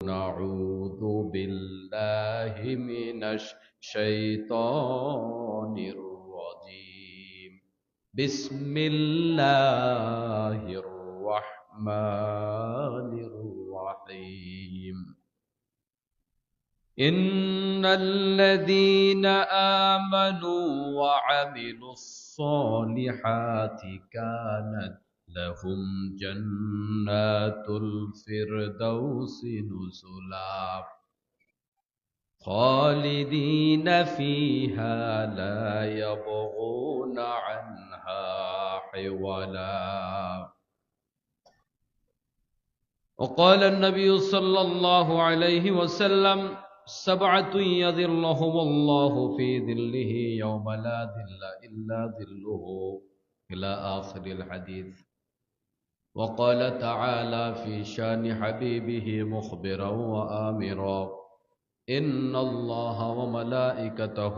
نعوذ بالله من الشيطان الرجيم. بسم الله الرحمن الرحيم. إن الذين آمنوا وعملوا الصالحات كانت لهم جنات الفردوس نزلا خالدين فيها لا يبغون عنها حولا. وقال النبي صلى الله عليه وسلم: سبعة يظلهم الله في ظله يوم لا ظل إلا ظله، إلى آخر الحديث. وقال تعالى في شان حبيبه مخبرا وآمرا: إن الله وملائكته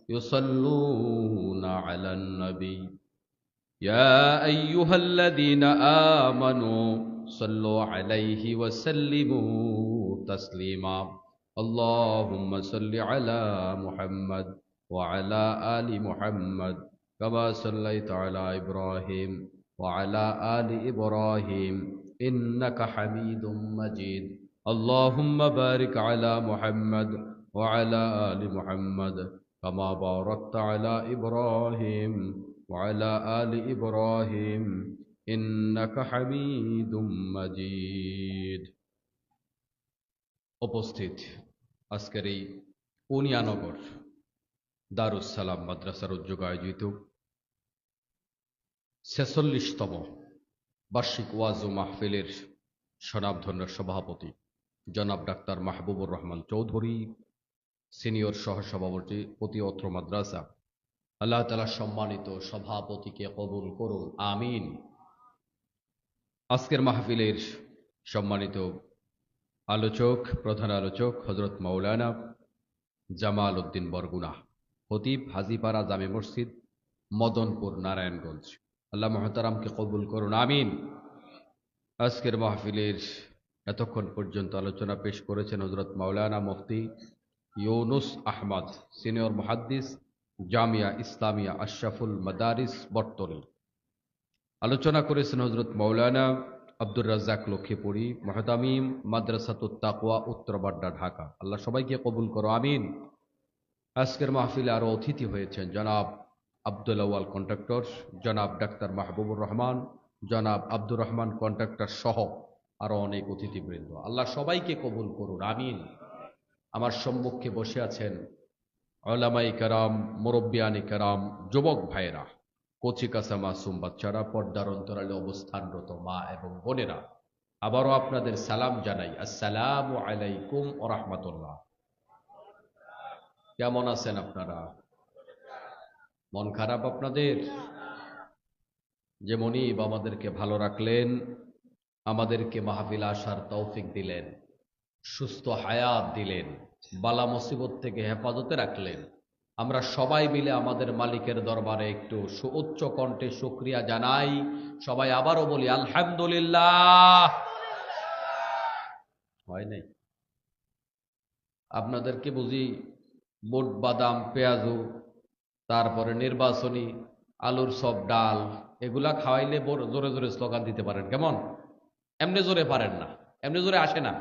يصلون على النبي يا أيها الذين آمنوا صلوا عليه وسلموا تسليما. اللهم صل على محمد وعلى آل محمد كما صليت على إبراهيم وعلى آل إبراهيم إنك حميد مجيد. اللهم بارك على محمد وعلى آل محمد كما باركت على إبراهيم وعلى آل إبراهيم إنك حميد مجيد. উপস্থিত আজকের এই পুনিয়ানগর দারুস সালাম মাদ্রাসার উদ্যোগে আয়োজিত ৪৬তম বার্ষিক ওয়াজ ও মাহফিলের স্বনামধন্য সভাপতি জনাব ডাক্তার মাহবুবুর রহমান চৌধুরী, সিনিয়র সহসভাপতি অত্র মাদ্রাসা, আল্লাহ তাআলা সম্মানিত সভাপতিকে কবুল করুন, আমিন। আজকের মাহফিলের সম্মানিত আলোচক, প্রধান আলোচক হযরত মাওলানা জামাল উদ্দিন বরগুনা, খতিব, হাজীপাড়া জামে মসজিদ, মদনপুর, নারায়ণগঞ্জ, আল্লাহ মুহতারামকে কবুল করুন, আমিন। আজকের মাহফিলের এতক্ষণ পর্যন্ত আলোচনা পেশ করেছেন হযরত মাওলানা মুফতি ইউনুস আহমদ, সিনিয়র মুহাদ্দিস, জামিয়া ইসলামিয়া আশরাফুল মাদারিস বটতলী। আলোচনা করেছেন হযরত মাওলানা আব্দুর রাজ্জাক লক্ষ্মীপুরী, মুহতামিম মাদ্রাসাতুত তাকওয়া, উত্তরবাড্ডা, ঢাকা। আল্লাহ সবাইকে কবুল করো, আমিন। আজকের মাহফিলে আরো অতিথি হয়েছেন জনাব আব্দুল আউয়াল কন্ট্রাক্টর, জনাব ডাক্তার মাহবুবুর রহমান, জনাব আব্দুর রহমান কন্ট্রাক্টর সহ আরো অনেক অতিথিবৃন্দ। আল্লাহ সবাইকে কবুল করুন, আমিন। আমার সম্মুখে বসে আছেন উলামায়ে কেরাম, মুরব্বিয়ানে কেরাম, যুবক ভাইয়েরা, কচি কাঁচা মাসুম বাচ্চারা, পর্দার অন্তরালে অবস্থানরত মা এবং বোনেরা, আবারও আপনাদের সালাম জানাই, আসসালামু আলাইকুম ওয়া রাহমাতুল্লাহ। কেমন আছেন আপনারা? মন খারাপ আপনাদের? যে মনিব আমাদেরকে ভালো রাখলেন, আমাদেরকে মাহফিল আসার তৌফিক দিলেন, সুস্থ হায়াত দিলেন, বালা মুসিবত থেকে হেফাজতে রাখলেন, আমরা সবাই মিলে আমাদের মালিকের দরবারে একটু সুউচ্চ কণ্ঠে শুকরিয়া জানাই। সবাই আবারও বলি আলহামদুলিল্লাহ। হয় নাই? আপনাদেরকে বুঝি বুট বাদাম পেঁয়াজু, তারপরে নির্বাচনী আলুর সব ডাল, এগুলা খাওয়াইলে জোরে জোরে স্লোগান দিতে পারেন, কেমন? এমনি জোরে পারেন না, এমনি জোরে আসে না।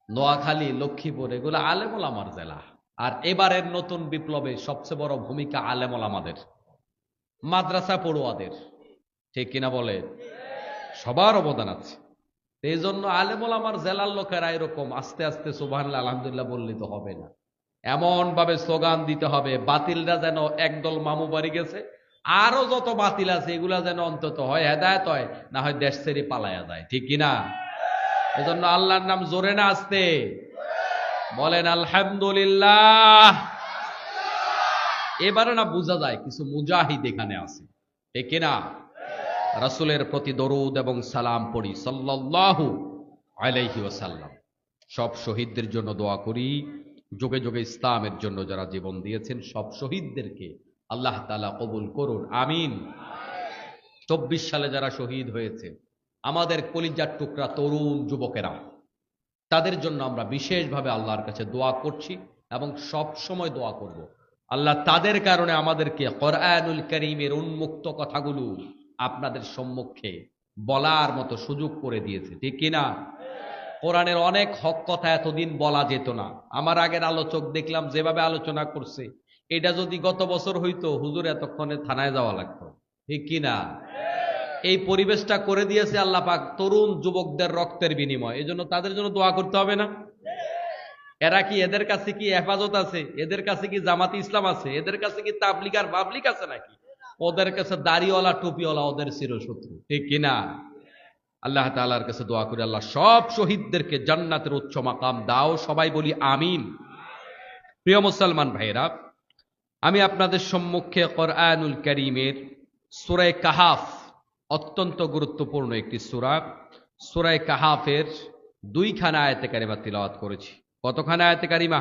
নোয়াখালী, লক্ষ্মীপুর, এগুলো আলেম ওলামার জেলা। আর এবারের নতুন বিপ্লবে সবচেয়ে বড় ভূমিকা আলেম ওলামাদের, মাদ্রাসা পড়ুয়াদের, ঠিক কিনা বলে? সবার অবদান আছে। এই জন্য আলেম ওলামার জেলার লোকেরা এরকম আস্তে আস্তে সুবহানাল্লাহ আলহামদুলিল্লাহ বললে তো হবে না, এমন ভাবে স্লোগান দিতে হবে বাতিলরা যেন একদল মামু বাড়ি গেছে, আরো যত বাতিল আছে এগুলা যেন অন্তত হয় হেদায়েত হয়, না হয় দেশ ছেড়ে পালায়া যায়, ঠিক কিনা? এজন্য আল্লাহর নাম জোরে না আসতে বলেন আলহামদুলিল্লাহ। এবারে না বোঝা যায় কিছু মুজাহিদ এখানে আছে, ঠিক কিনা? রাসূলের প্রতি দরুদ এবং সালাম পড়ি সাল্লাল্লাহু আলাইহি ওয়াসাল্লাম। সব শহীদদের জন্য দোয়া করি, যুগে যুগে ইসলামের জন্য যারা জীবন দিয়েছেন সব শহীদদেরকে আল্লাহ তাআলা কবুল করুন, আমিন। 24 সালে যারা শহীদ হয়েছে, আমাদের কলিজার টুকরা তরুণ যুবকেরা, তাদের জন্য আমরা বিশেষভাবে আল্লাহর কাছে দোয়া করছি এবং সব সময় দোয়া করব। আল্লাহ তাদের কারণে আমাদেরকে কোরআনুল কারীমের উন্মুক্ত কথাগুলো আপনাদের সম্মুখে বলার মতো সুযোগ করে দিয়েছে, ঠিক কিনা? কোরআনের অনেক হক কথা এতদিন বলা যেত না। আমার আগের আলোচক দেখলাম যেভাবে আলোচনা করছে, এটা যদি গত বছর হইতো হুজুর এতক্ষণে থানায় যাওয়া লাগতো, ঠিক কিনা? এই পরিবেশটা করে দিয়েছে আল্লাহ পাক তরুণ যুবকদের রক্তের বিনিময়। এজন্য তাদের জন্য দোয়া করতে হবে না? এরা কি, এদের কাছে কি হেফাজত আছে? এদের কাছে কি জামাতি ইসলাম আছে? এদের কাছে কি তাবলিগ আর পাবলিক আছে নাকি? ওদের কাছে দাড়িওয়ালা টুপিওয়ালা ওদের চিরশত্রু, ঠিক কিনা? আল্লাহ তাআলার কাছে দোয়া করি, আল্লাহ সব শহীদদেরকে জান্নাতের উচ্চ মাকাম দাও। সবাই বলি আমিন। প্রিয় মুসলমান ভাইরা, আমি আপনাদের সম্মুখে কোরআনুল কারীমের সূরা কাহাফ, অত্যন্ত গুরুত্বপূর্ণ একটি সূরা, সূরা কাহাফের 2খানা আয়াতে কারিমা তিলাওয়াত করেছি। কতখানা আয়াতে কারিমা?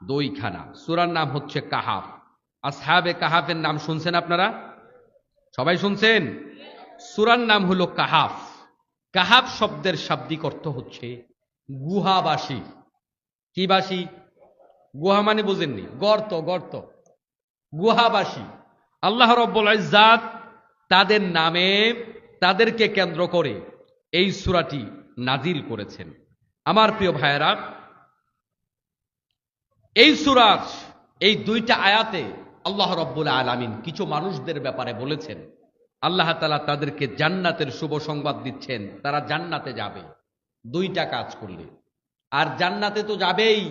2খানা। সূরার নাম হচ্ছে কাহাফ। আসহাবে কাহাফের নাম শুনছেন আপনারা? সবাই শুনছেন? সূরার নাম হলো কাহাফ। কাহাফ শব্দের শাব্দিক অর্থ হচ্ছে গুহাবাসী। কি বাসী? গুহা মানে বুঝেননি? গর্ত, গর্ত। গুহাবাসী। আল্লাহ রাব্বুল ইজ্জাত তাদের নামে, তাদেরকে কেন্দ্র করে এই সূরাটি নাজিল করেছেন। আমার প্রিয় ভাইয়েরা, এই সূরার এই 2টা আয়াতে আল্লাহ রাব্বুল আলামিন কিছু মানুষদের ব্যাপারে বলেছেন। আল্লাহ তাআলা তাদেরকে জান্নাতের শুভ সংবাদ দিচ্ছেন, তারা জান্নাতে যাবে 2টা কাজ করলে। আর জান্নাতে তো যাবেই,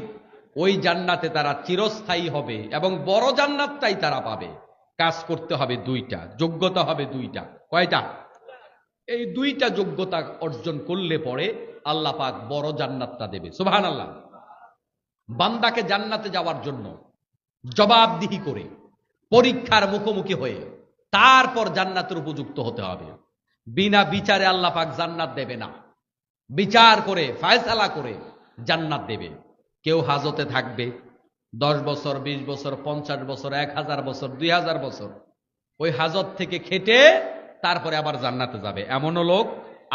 ওই জান্নাতে তারা চিরস্থায়ী হবে এবং বড় জান্নাতটাই তারা পাবে। কাজ করতে হবে 2টা, যোগ্যতা হবে 2টা। কয়টা? এই 2টা যোগ্যতা অর্জন করলে পরে আল্লাহ পাক বড় জান্নাতটা দেবে। সুবহানাল্লাহ। বান্দাকে জান্নাতে যাওয়ার জন্য জবাবদিহি করে পরীক্ষার মুখোমুখি হয়ে তারপর জান্নাতের উপযুক্ত হতে হবে। বিনা বিচারে আল্লাহ পাক জান্নাত দেবে না। বিচার করে, ফায়সালা করে জান্নাত দেবে। কেউ হাজতে থাকবে 10 বছর, 20 বছর, 50 বছর, 1000 বছর, 2000 বছর, ওই হাজত থেকে খেটে তারপরে আবার জান্নাতে যাবে, এমনও লোক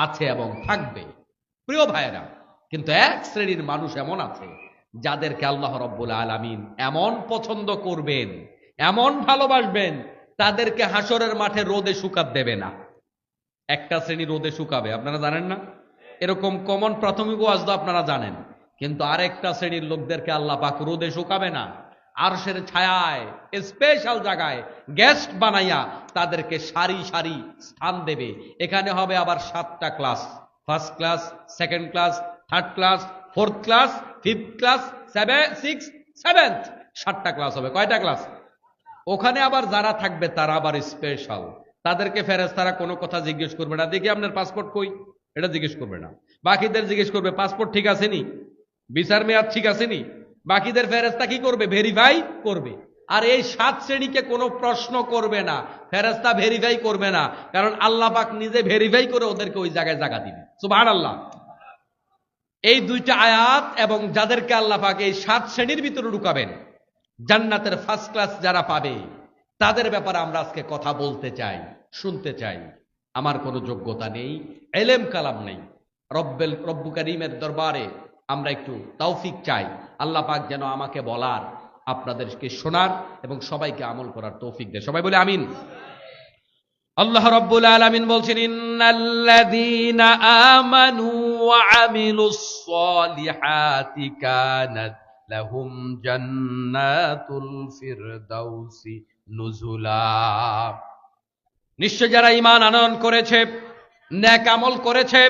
আছে এবং থাকবে। প্রিয় ভাইয়েরা, কিন্তু এক শ্রেণীর মানুষ এমন আছে যাদেরকে আল্লাহ রাব্বুল আলামিন এমন পছন্দ করবেন, এমন ভালোবাসবেন, তাদেরকে হাসরের মাঠে রোদে শুকাতে দেবে না। একটা শ্রেণী রোদে শুকাবে, আপনারা জানেন না? এরকম কমন প্রাথমিক ওয়াজ তো আপনারা জানেন। কিন্তু আরেকটা শ্রেণীর লোকদেরকে আল্লাহ পাক রোদে শুকাবে না, আরশের ছায়ায় স্পেশাল জায়গায় গেস্ট বানাইয়া তাদেরকে সারি সারি স্থান দেবে। এখানে হবে আবার 7টা class, first class, second class, third class, fourth class, fifth class, 6, 7th, 7টা ক্লাস হবে। কয়টা ক্লাস? ওখানে আবার যারা থাকবে তারা আবার স্পেশাল। তাদেরকে ফেরেশতারা কোনো কথা জিজ্ঞেস করবে না, দেখি আপনার পাসপোর্ট কই, এটা জিজ্ঞেস করবে না। বাকিদের জিজ্ঞেস করবে পাসপোর্ট ঠিক আছে নি, ভিসার মেয়াদ ঠিক আছে নি। বাকিদের ফেরেশতা কি করবে? ভেরিফাই করবে। আর এই 7 শ্রেণীকে কোনো প্রশ্ন করবে না, ফেরেশতা ভেরিফাই করবে না, কারণ আল্লাহ পাক নিজে ভেরিফাই করে ওদেরকে ওই জায়গায় জায়গা দিবে। সুবহানাল্লাহ। এই 2টা আয়াত এবং যাদেরকে আল্লাহ পাক এই 7 শ্রেণীর ভিতরে ঢুকাবেন, জান্নাতের ফার্স্ট ক্লাস যারা পাবে, তাদের ব্যাপারে আমরা আজকে কথা বলতে চাই, শুনতে চাই। আমার কোনো যোগ্যতা নেই, এলেম কালাম নেই। রব্বুল কারীমের দরবারে আমরা একটু তৌফিক চাই। আল্লাহ পাক যেন আমাকে বলার, আপনাদেরকে শোনার এবং সবাইকে আমল করার তৌফিক দেয়। সবাই বলে আমিন। আল্লাহ রাব্বুল আলামিন বলছেন, ইন্নাল্লাযীনা আমানু ওয়া আমিলুস সলিহাতি কানাত লাহুম জান্নাতুল ফিরদাউসি নুজুলা। নিশ্চয় যারা ঈমান আনয়ন করেছে, নেক আমল করেছে,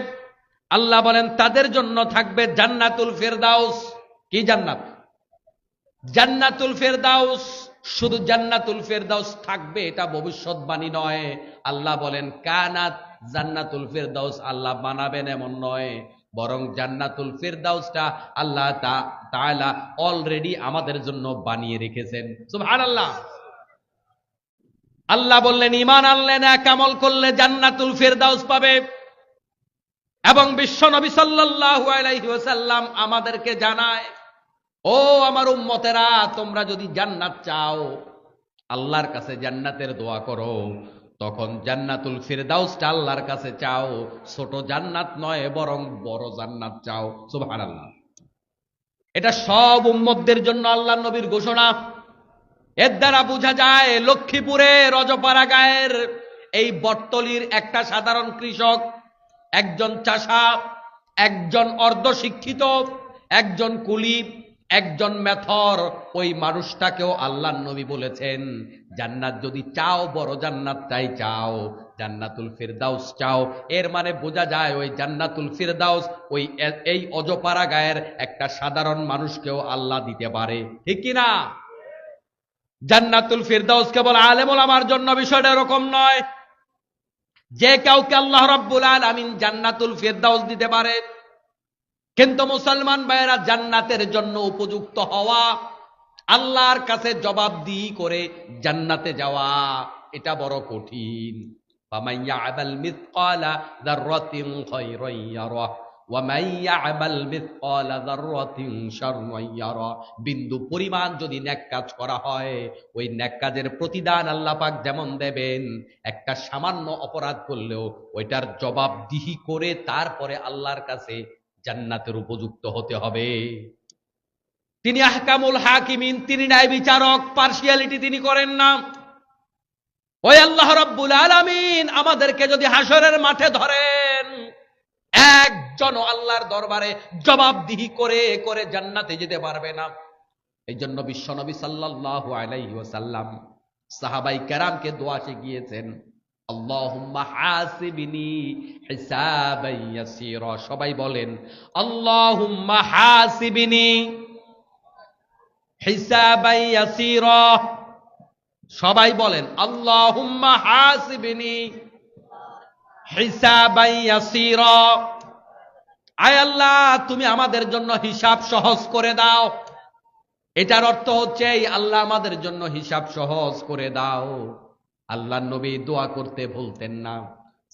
আল্লাহ বলেন তাদের জন্য থাকবে জান্নাতুল ফিরদাউস। কি জান্নাত? জান্নাতুল ফিরদাউস। শুধু জান্নাতুল ফিরদাউস থাকবে এটা ভবিষ্যৎবাণী নয়। আল্লাহ বলেন কানাত, জান্নাতুল ফিরদাউস আল্লাহ বানাবেন এমন নয়, বরং জান্নাতুল ফিরদাউসটা আল্লাহ তাআলা অলরেডি আমাদের জন্য বানিয়ে রেখেছেন। সুবহানাল্লাহ। আল্লাহ বললেন ঈমান আনলে, নেক আমল করলে জান্নাতুল ফিরদাউস পাবে। এবং বিশ্ব নবী সাল্লাল্লাহু আলাইহি ওয়াসাল্লাম আমাদেরকে জানায়, ও আমার উম্মতেরা, তোমরা যদি জান্নাত চাও, আল্লাহর কাছে জান্নাতের দোয়া করো। তখন জান্নাতুল ফিরদাউসটা আল্লাহর কাছে চাও, ছোট জান্নাত নয় বরং বড় জান্নাত চাও। সুবহানাল্লাহ। এটা সব উম্মতদের জন্য আল্লাহর নবীর ঘোষণা। এর দ্বারা বোঝা যায় লক্ষ্মীপুরে রজপাড়া গায়ের এই বটতলির একটা সাধারণ কৃষক, একজন চাষা, একজন অর্ধশিক্ষিত, একজন কুলি, একজন মেথর, ওই মানুষটাকেও আল্লাহর নবী বলেছেন জান্নাত যদি চাও বড় জান্নাতটাই চাও, জান্নাতুল ফিরদাউস চাও। এর মানে বোঝা যায় ওই জান্নাতুল ফিরদাউস ওই এই অজপাড়া গায়ের একটা সাধারণ মানুষকেও আল্লাহ দিতে পারে, ঠিক কিনা? জান্নাতুল ফিরদাউস কেবল আলেম ওলামার জন্য বিষয়টা এরকম নয়, যে কাউকে আল্লাহ রাব্বুল আলামিন জান্নাতুল ফিরদাউস দিতে পারে। কিন্তু মুসলমান ভাইয়েরা, জান্নাতের জন্য উপযুক্ত হওয়া, আল্লাহর কাছে জবাবদিহি করে জান্নাতে যাওয়া, এটা বড় কঠিন। ফামান ইয়া'মাল মিসকালা যাররাতিন খায়রান ইয়ারাহ ওয়া মান ইয়া'মাল মিসকালা যাররাতিন শাররান ইয়ারাহ। বিন্দু পরিমাণ যদি নেক কাজ করা হয়, ওই নেক কাজের প্রতিদান আল্লাহ পাক যেমন দেবেন, একটা সামান্য অপরাধ করলেও ওইটার জবাবদিহি করে তারপরে আল্লাহর কাছে জান্নাতের উপযুক্ত হতে হবে। তিনি আহকামুল হাকিমিন, তিনি ন্যায় বিচারক, পার্সিয়ালিটি তিনি করেন না। ওই আল্লাহ রাব্বুল আলামিন আমাদেরকে যদি হাসরের মাঠে ধরেন, একজন আল্লাহর দরবারে জবাবদিহি করে করে জান্নাতে যেতে পারবে না। এই জন্য বিশ্বনবী সাল্লাল্লাহু আলাইহি ওয়াসাল্লাম সাহাবাই কেরামকে দোয়া শিখিয়েছেন, আল্লাহুম্মা হাসিবনি হিসাবান ইয়াসীরা। সবাই বলেন আল্লাহুম্মা হাসিবনি হিসাবান ইয়াসীরা। সবাই বলেন আল্লাহুম্মা হাসিবনি হিসাবান ইয়াসীরা। আয় আল্লাহ, তুমি আমাদের জন্য হিসাব সহজ করে দাও। এটার অর্থ হচ্ছে আল্লাহ আমাদের জন্য হিসাব সহজ করে দাও। আল্লাহর নবী দোয়া করতে ভুলতেন না,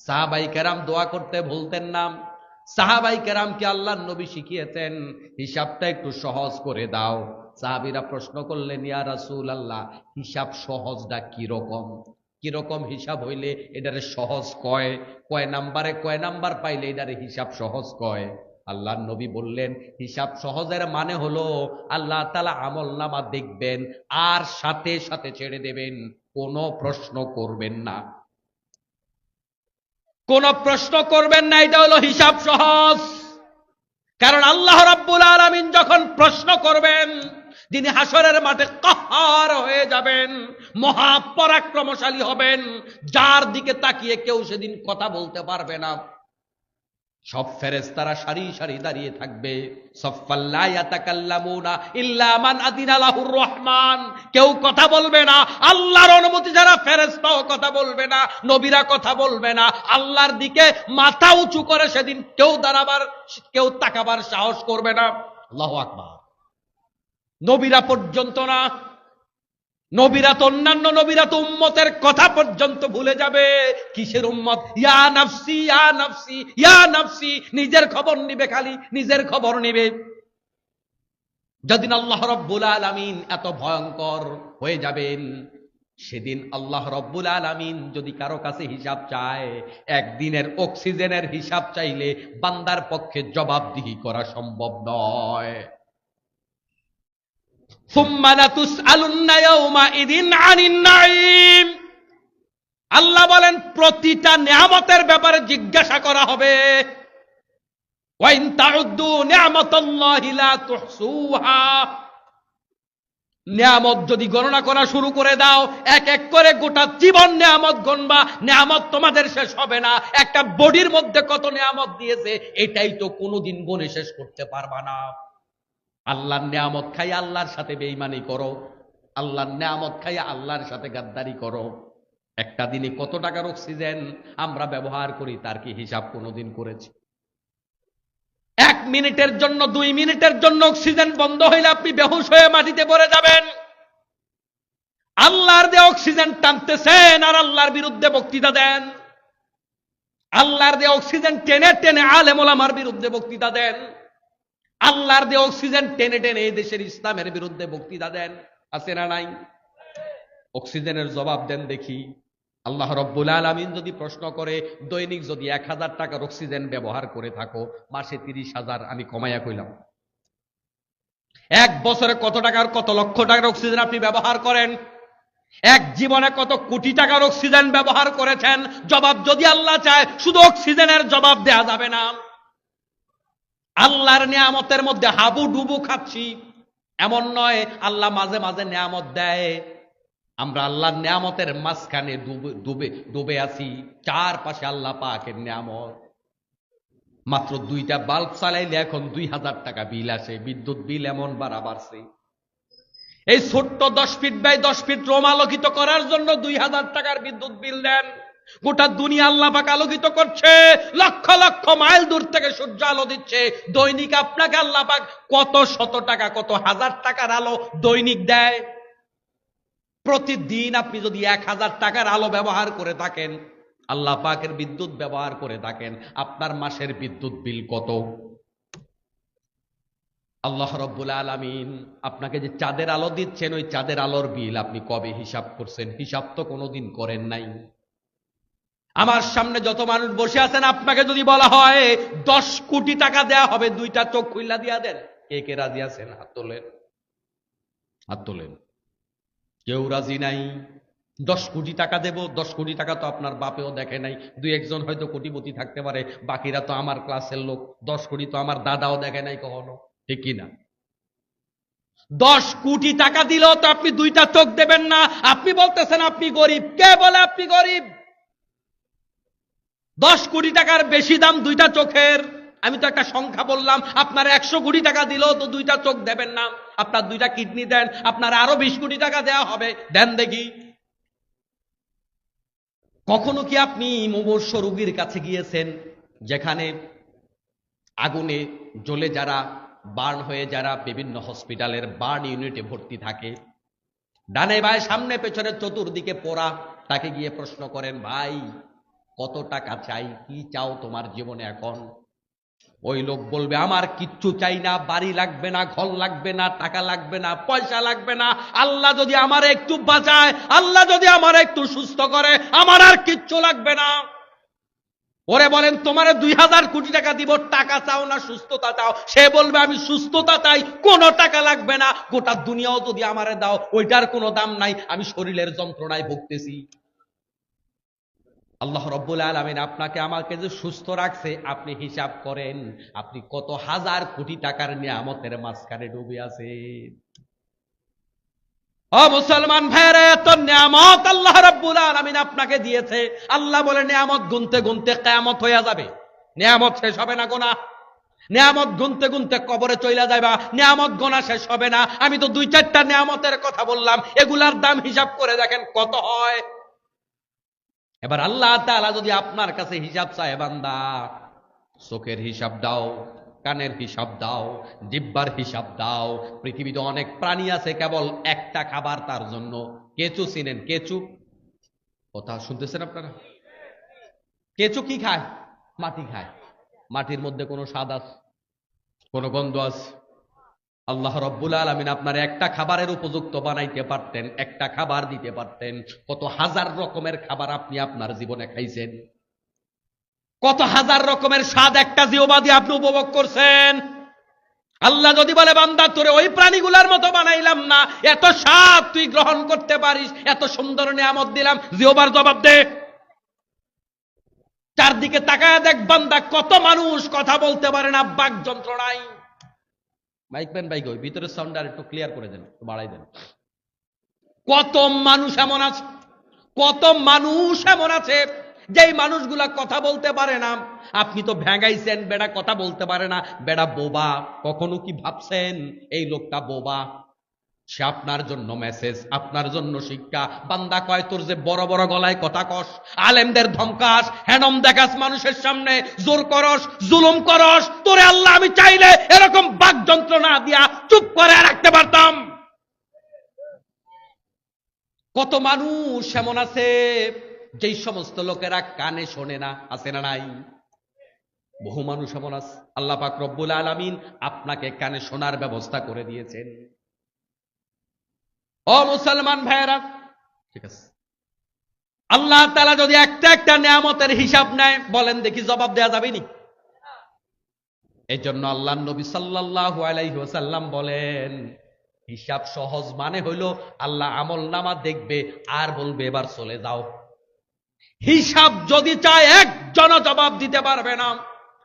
সাহাবাই কেরাম দোয়া করতে ভুলতেন না। সাহাবাই কেরামকে আল্লাহর নবী শিখিয়েছেন হিসাবটা একটু সহজ করে দাও। সাহাবীরা প্রশ্ন করলেন, ইয়া রাসূলুল্লাহ, হিসাব সহজটা কিরকম? কিরকম হিসাব হইলে এটারে সহজ কয়? কয় নাম্বার পাইলে এটারে হিসাব সহজ কয়? আল্লাহর নবী বললেন, হিসাব সহজের মানে হলো আল্লাহ তাআলা আমলনামা দেখবেন আর সাথে সাথে ছেড়ে দেবেন, কোনো প্রশ্ন করবেন না, কোন প্রশ্ন করবেন না। এটা হলো হিসাব সহজ। কারণ আল্লাহ রাব্বুল আলামিন যখন প্রশ্ন করবেন, যিনি হাসরের মাঠে কাহার হয়ে যাবেন, মহাপরাক্রমশালী হবেন, যার দিকে তাকিয়ে কেউ সেদিন কথা বলতে পারবে না। সব ফেরেশতারা সারি সারি দাঁড়িয়ে থাকবে, সাফফাল লা ইয়াতাকাল্লামুনা ইল্লা মান আযিনা লাহুর রহমান। কেউ কথা বলবে না, আল্লাহর অনুমতি ছাড়া ফেরেশতাও কথা বলবে না, নবীরা কথা বলবে না। আল্লাহর দিকে মাথা উঁচু করে সেদিন কেউ দাঁড়াবার, কেউ তাকাবার সাহস করবে না। আল্লাহু আকবার। নবীরা পর্যন্ত না, নবীরা তো অন্যান্য নবীরা তো উম্মতের কথা পর্যন্ত ভুলে যাবে। কিসের উম্মত? ইয়া নাফসি ইয়া নাফসি ইয়া নাফসি, নিজের খবর নিবে, খালি নিজের খবর নিবে। যেদিন আল্লাহ রাব্বুল আলামিন এত ভয়ঙ্কর হয়ে যাবেন, সেদিন আল্লাহ রাব্বুল আলামিন যদি কারো কাছে হিসাব চায়, একদিনের অক্সিজেনের হিসাব চাইলে বান্দার পক্ষে জবাবদিহি করা সম্ভব নয়। আল্লাহ বলেন প্রতিটা নিয়ামতের ব্যাপারে জিজ্ঞাসা করা হবে। নিয়ামত যদি গণনা করা শুরু করে দাও, এক এক করে গোটা জীবন নিয়ামত গণবা, নিয়ামত তোমাদের শেষ হবে না। একটা বডির মধ্যে কত নিয়ামত দিয়েছে, এটাই তো কোনোদিন গণে শেষ করতে পারবা না। আল্লাহর নিয়ামত খাইয়া আল্লাহর সাথে বেঈমানি করো, আল্লাহর নিয়ামত খাইয়া আল্লাহর সাথে গাদ্দারি করো। একটা দিনে কত টাকার অক্সিজেন আমরা ব্যবহার করি, তার কি হিসাব কোনোদিন করেছি? 1 মিনিটের জন্য, 2 মিনিটের জন্য অক্সিজেন বন্ধ হইলে আপনি বেহুশ হয়ে মাটিতে পড়ে যাবেন। আল্লাহর দিয়ে অক্সিজেন টানতেছেন আর আল্লাহর বিরুদ্ধে বক্তৃতা দেন। আল্লাহর দিয়ে অক্সিজেন টেনে টেনে আলেম ওলামার বিরুদ্ধে বক্তৃতা দেন। আল্লাহর দিয়ে অক্সিজেন টেনে টেনে এই দেশের ইসলামের বিরুদ্ধে বক্তৃতা দেন। আছে না নাই? অক্সিজেনের জবাব দেন দেখি। আল্লাহ রব্বুল আলামিন যদি প্রশ্ন করে, দৈনিক যদি 1000 টাকার অক্সিজেন ব্যবহার করে থাকো, মাসে 30,000 আমি কমাইয়া কইলাম, এক বছরে কত টাকার কত লক্ষ টাকার অক্সিজেন আপনি ব্যবহার করেন? এক জীবনে কত কোটি টাকার অক্সিজেন ব্যবহার করেছেন? জবাব যদি আল্লাহ চায়, শুধু অক্সিজেনের জবাব দেয়া যাবে না। আল্লাহর নিয়ামতের মধ্যে হাবু ডুবু খাচ্ছি এমন নয়, আল্লাহ মাঝে মাঝে নিয়ামত দেয়, আমরা আল্লাহর নিয়ামতের মাঝখানে ডুবে ডুবে আছি। চারপাশে আল্লাহ পাকের নিয়ামত। মাত্র 2টা বাল্ব চালাইলে এখন 2000 টাকা বিল আসে, বিদ্যুৎ বিল এমন বাড়ছে। এই ছোট্ট 10 ফিট বাই 10 ফিট রোম আলোকিত করার জন্য 2000 টাকার বিদ্যুৎ বিল দেন। গোটা দুনিয়া আল্লাহ পাক আলোকিত করছে, লক্ষ লক্ষ মাইল দূর থেকে সূর্য আলো দিচ্ছে। দৈনিক আপনাকে আল্লাহ পাক কত শত টাকা, কত হাজার টাকার আলো দৈনিক দেয়। প্রতিদিন আপনি যদি 1000 টাকার আলো ব্যবহার করে থাকেন, আল্লাহ পাকের বিদ্যুৎ ব্যবহার করে থাকেন, আপনার মাসের বিদ্যুৎ বিল কত? আল্লাহ রব্বুল আলামিন আপনাকে যে চাঁদের আলো দিচ্ছেন, ওই চাঁদের আলোর বিল আপনি কবে হিসাব করছেন? হিসাব তো কোনোদিন করেন নাই। আমার সামনে যত মানুষ বসে আছেন, আপনাকে যদি বলা হয় 10 কোটি টাকা দেয়া হবে, 2টা চোখ খুইলা দিয়া দেন, কে কে রাজি আছেন? হাত তোলেন, হাত তোলেন। কেউ রাজি নাই। 10 কোটি টাকা দেব, 10 কোটি টাকা তো আপনার বাপেও দেখে নাই। 2-1 জন হয়তো কোটিপতি থাকতে পারে, বাকিরা তো আমার ক্লাসের লোক। 10 কোটি তো আমার দাদাও দেখে নাই কখনো, ঠিক কিনা? 10 কোটি টাকা দিলেও তো আপনি 2টা চোখ দেবেন না। আপনি বলতেছেন আপনি গরিব। কে বলে আপনি গরিব? 10 কোটি টাকার বেশি দাম 2টা চোখের। আমি তো একটা সংখ্যা বললাম, আপনার 100 কোটি টাকা দিলেও তো 2টা চোখ দেবেন না। আপনার 2টা কিডনি দেন, আপনার আরো 20 কোটি টাকা দেওয়া হবে, দেন দেখি। কখনো কি আপনি মুমূর্ষু রোগীর কাছে গিয়েছেন, যেখানে আগুনে জ্বলে যারা বার্ন হয়ে যারা বিভিন্ন হসপিটালের বার্ন ইউনিটে ভর্তি থাকে, ডানে বায়ে সামনে পেছনে চতুর্দিকে পোড়া, তাকে গিয়ে প্রশ্ন করেন, ভাই কত টাকা চাই, কি চাও তোমার জীবনে এখন? ওই লোক বলবে, আমার কিচ্ছু চাই না, বাড়ি লাগবে না, ঘর লাগবে না, টাকা লাগবে না, পয়সা লাগবে না, আল্লাহ যদি আমার একটু বাঁচায়, আল্লাহ যদি আমার একটু সুস্থ করে, আমার আর কিচ্ছু লাগবে না। ওরে বলেন, তোমারে 2000 কোটি টাকা দিব, টাকা চাও না সুস্থতা চাও? সে বলবে, আমি সুস্থতা চাই, কোনো টাকা লাগবে না, গোটা দুনিয়াও যদি আমারে দাও, ওইটার কোনো দাম নাই, আমি শরীরের যন্ত্রণায় ভুগতেছি। আল্লাহ রব্বুল আলামিন আপনাকে আমাকে যে সুস্থ রাখছে, আপনি হিসাব করেন, আপনি কত হাজার কোটি টাকার নিয়ামতের মাঝখানে ডুবে আছেন। ও মুসলমান ভাইরা, এত নিয়ামত আল্লাহ রাব্বুল আলামিন আপনাকে দিয়েছে। আল্লাহ বলে, নিয়ামত গুনতে গুনতে কিয়ামত হয়ে যাবে, নিয়ামত শেষ হবে না গোনা। নিয়ামত গুনতে গুনতে কবরে চলে যাবা, নিয়ামত গোনা শেষ হবে না। আমি তো 2-4টা নিয়ামতের কথা বললাম, এগুলার দাম হিসাব করে দেখেন কত হয়। এবার আল্লাহ তাআলা যদি আপনার কাছে হিসাব চায়, বান্দা চোখের হিসাব দাও, কানের হিসাব দাও, জিহ্বার হিসাব দাও। পৃথিবীতে অনেক প্রাণী আছে কেবল একটা খাবার তার জন্য। কেঁচু চিনেন? কেঁচু, কথা শুনতেছেন আপনারা? কেঁচু কি খায়? মাটি খায়। মাটির মধ্যে কোনো স্বাদ আছে? কোনো গন্ধ আছে? আল্লাহ রব্বুল আলামিন আপনার একটা খাবারের উপযুক্ত বানাইতে পারতেন, একটা খাবার দিতে পারতেন। কত হাজার রকমের খাবার আপনি আপনার জীবনে খাইছেন, কত হাজার রকমের স্বাদ একটা জিহ্বা দিয়ে আপনি উপভোগ করছেন। আল্লাহ যদি বলে, বান্দা তোরে ওই প্রাণীগুলার মতো বানাইলাম না, এত স্বাদ তুই গ্রহণ করতে পারিস, এত সুন্দর নিয়ামত দিলাম, জিহ্বার জবাব দে। চারদিকে তাকায় দেখ বান্দা, কত মানুষ কথা বলতে পারে না, বাক যন্ত্রণায়। মাইক পেন বাইক, ওই ভিতরের সাউন্ড আর একটু ক্লিয়ার করে দেন, একটু বাড়াই দেন। কত মানুষ এমন আছে, কত মানুষ এমন আছে যেই মানুষগুলা কথা বলতে পারে না। আপনি তো ভেঙাইছেন, বেড়া কথা বলতে পারে না, বেড়া বোবা। কখনো কি ভাবছেন এই লোকটা বোবা? সে আপনার জন্য মেসেজ, আপনার জন্য শিক্ষা। বান্দা কয়, তোর যে বড় বড় গলায় কথা কস, আলেমদের ধমকাস, হেনম দেখাস, মানুষের সামনে জোর করস, জুলুম করস, তোরে আল্লাহ আমি চাইলে এরকম বাক যন্ত্রণা দিয়া চুপ করে রাখতে পারতাম। কত মানুষ এমন আছে যেই সমস্ত লোকেরা কানে শোনে না, আছে না নাই? বহু মানুষ এমন আছে, আল্লাহ পাক রব্বুল আলামিন আপনাকে কানে শোনার ব্যবস্থা করে দিয়েছেন। ও মুসলমান ভাইয়েরা, ঠিক আছে, আল্লাহ তাআলা যদি একটা একটা নিয়ামতের হিসাব নেয়, বলেন দেখি জবাব দেয়া যাবে নি? এই জন্য আল্লাহ নবী সাল্লাল্লাহু আলাইহি ওয়াসাল্লাম বলেন, হিসাব সহজ মানে হইল আল্লাহ আমল নামা দেখবে আর বলবে এবার চলে যাও। হিসাব যদি চায় একজনও জবাব দিতে পারবে না।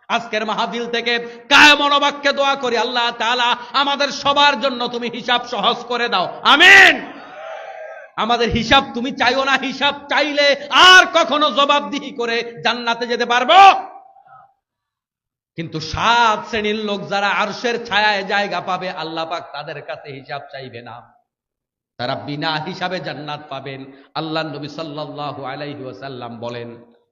আজকের মাহফিল থেকে কায় মনোবাক্যে দোয়া করি, আল্লাহ তাআলা আমাদের সবার জন্য তুমি হিসাব সহজ করে দাও, আমিন। আমাদের হিসাব তুমি চাইও না, হিসাব চাইলে আর কখনো জবাবদিহি করে জান্নাতে যেতে পারবো? কিন্তু 7 শ্রেণীর লোক যারা আরশের ছায়ায় জায়গা পাবে, আল্লাহ পাক তাদের কাছে হিসাব চাইবে না, তারা বিনা হিসাবে জান্নাত পাবেন। আল্লাহ নবী সাল্লাল্লাহু আলাইহি ওয়াসাল্লাম বলেন,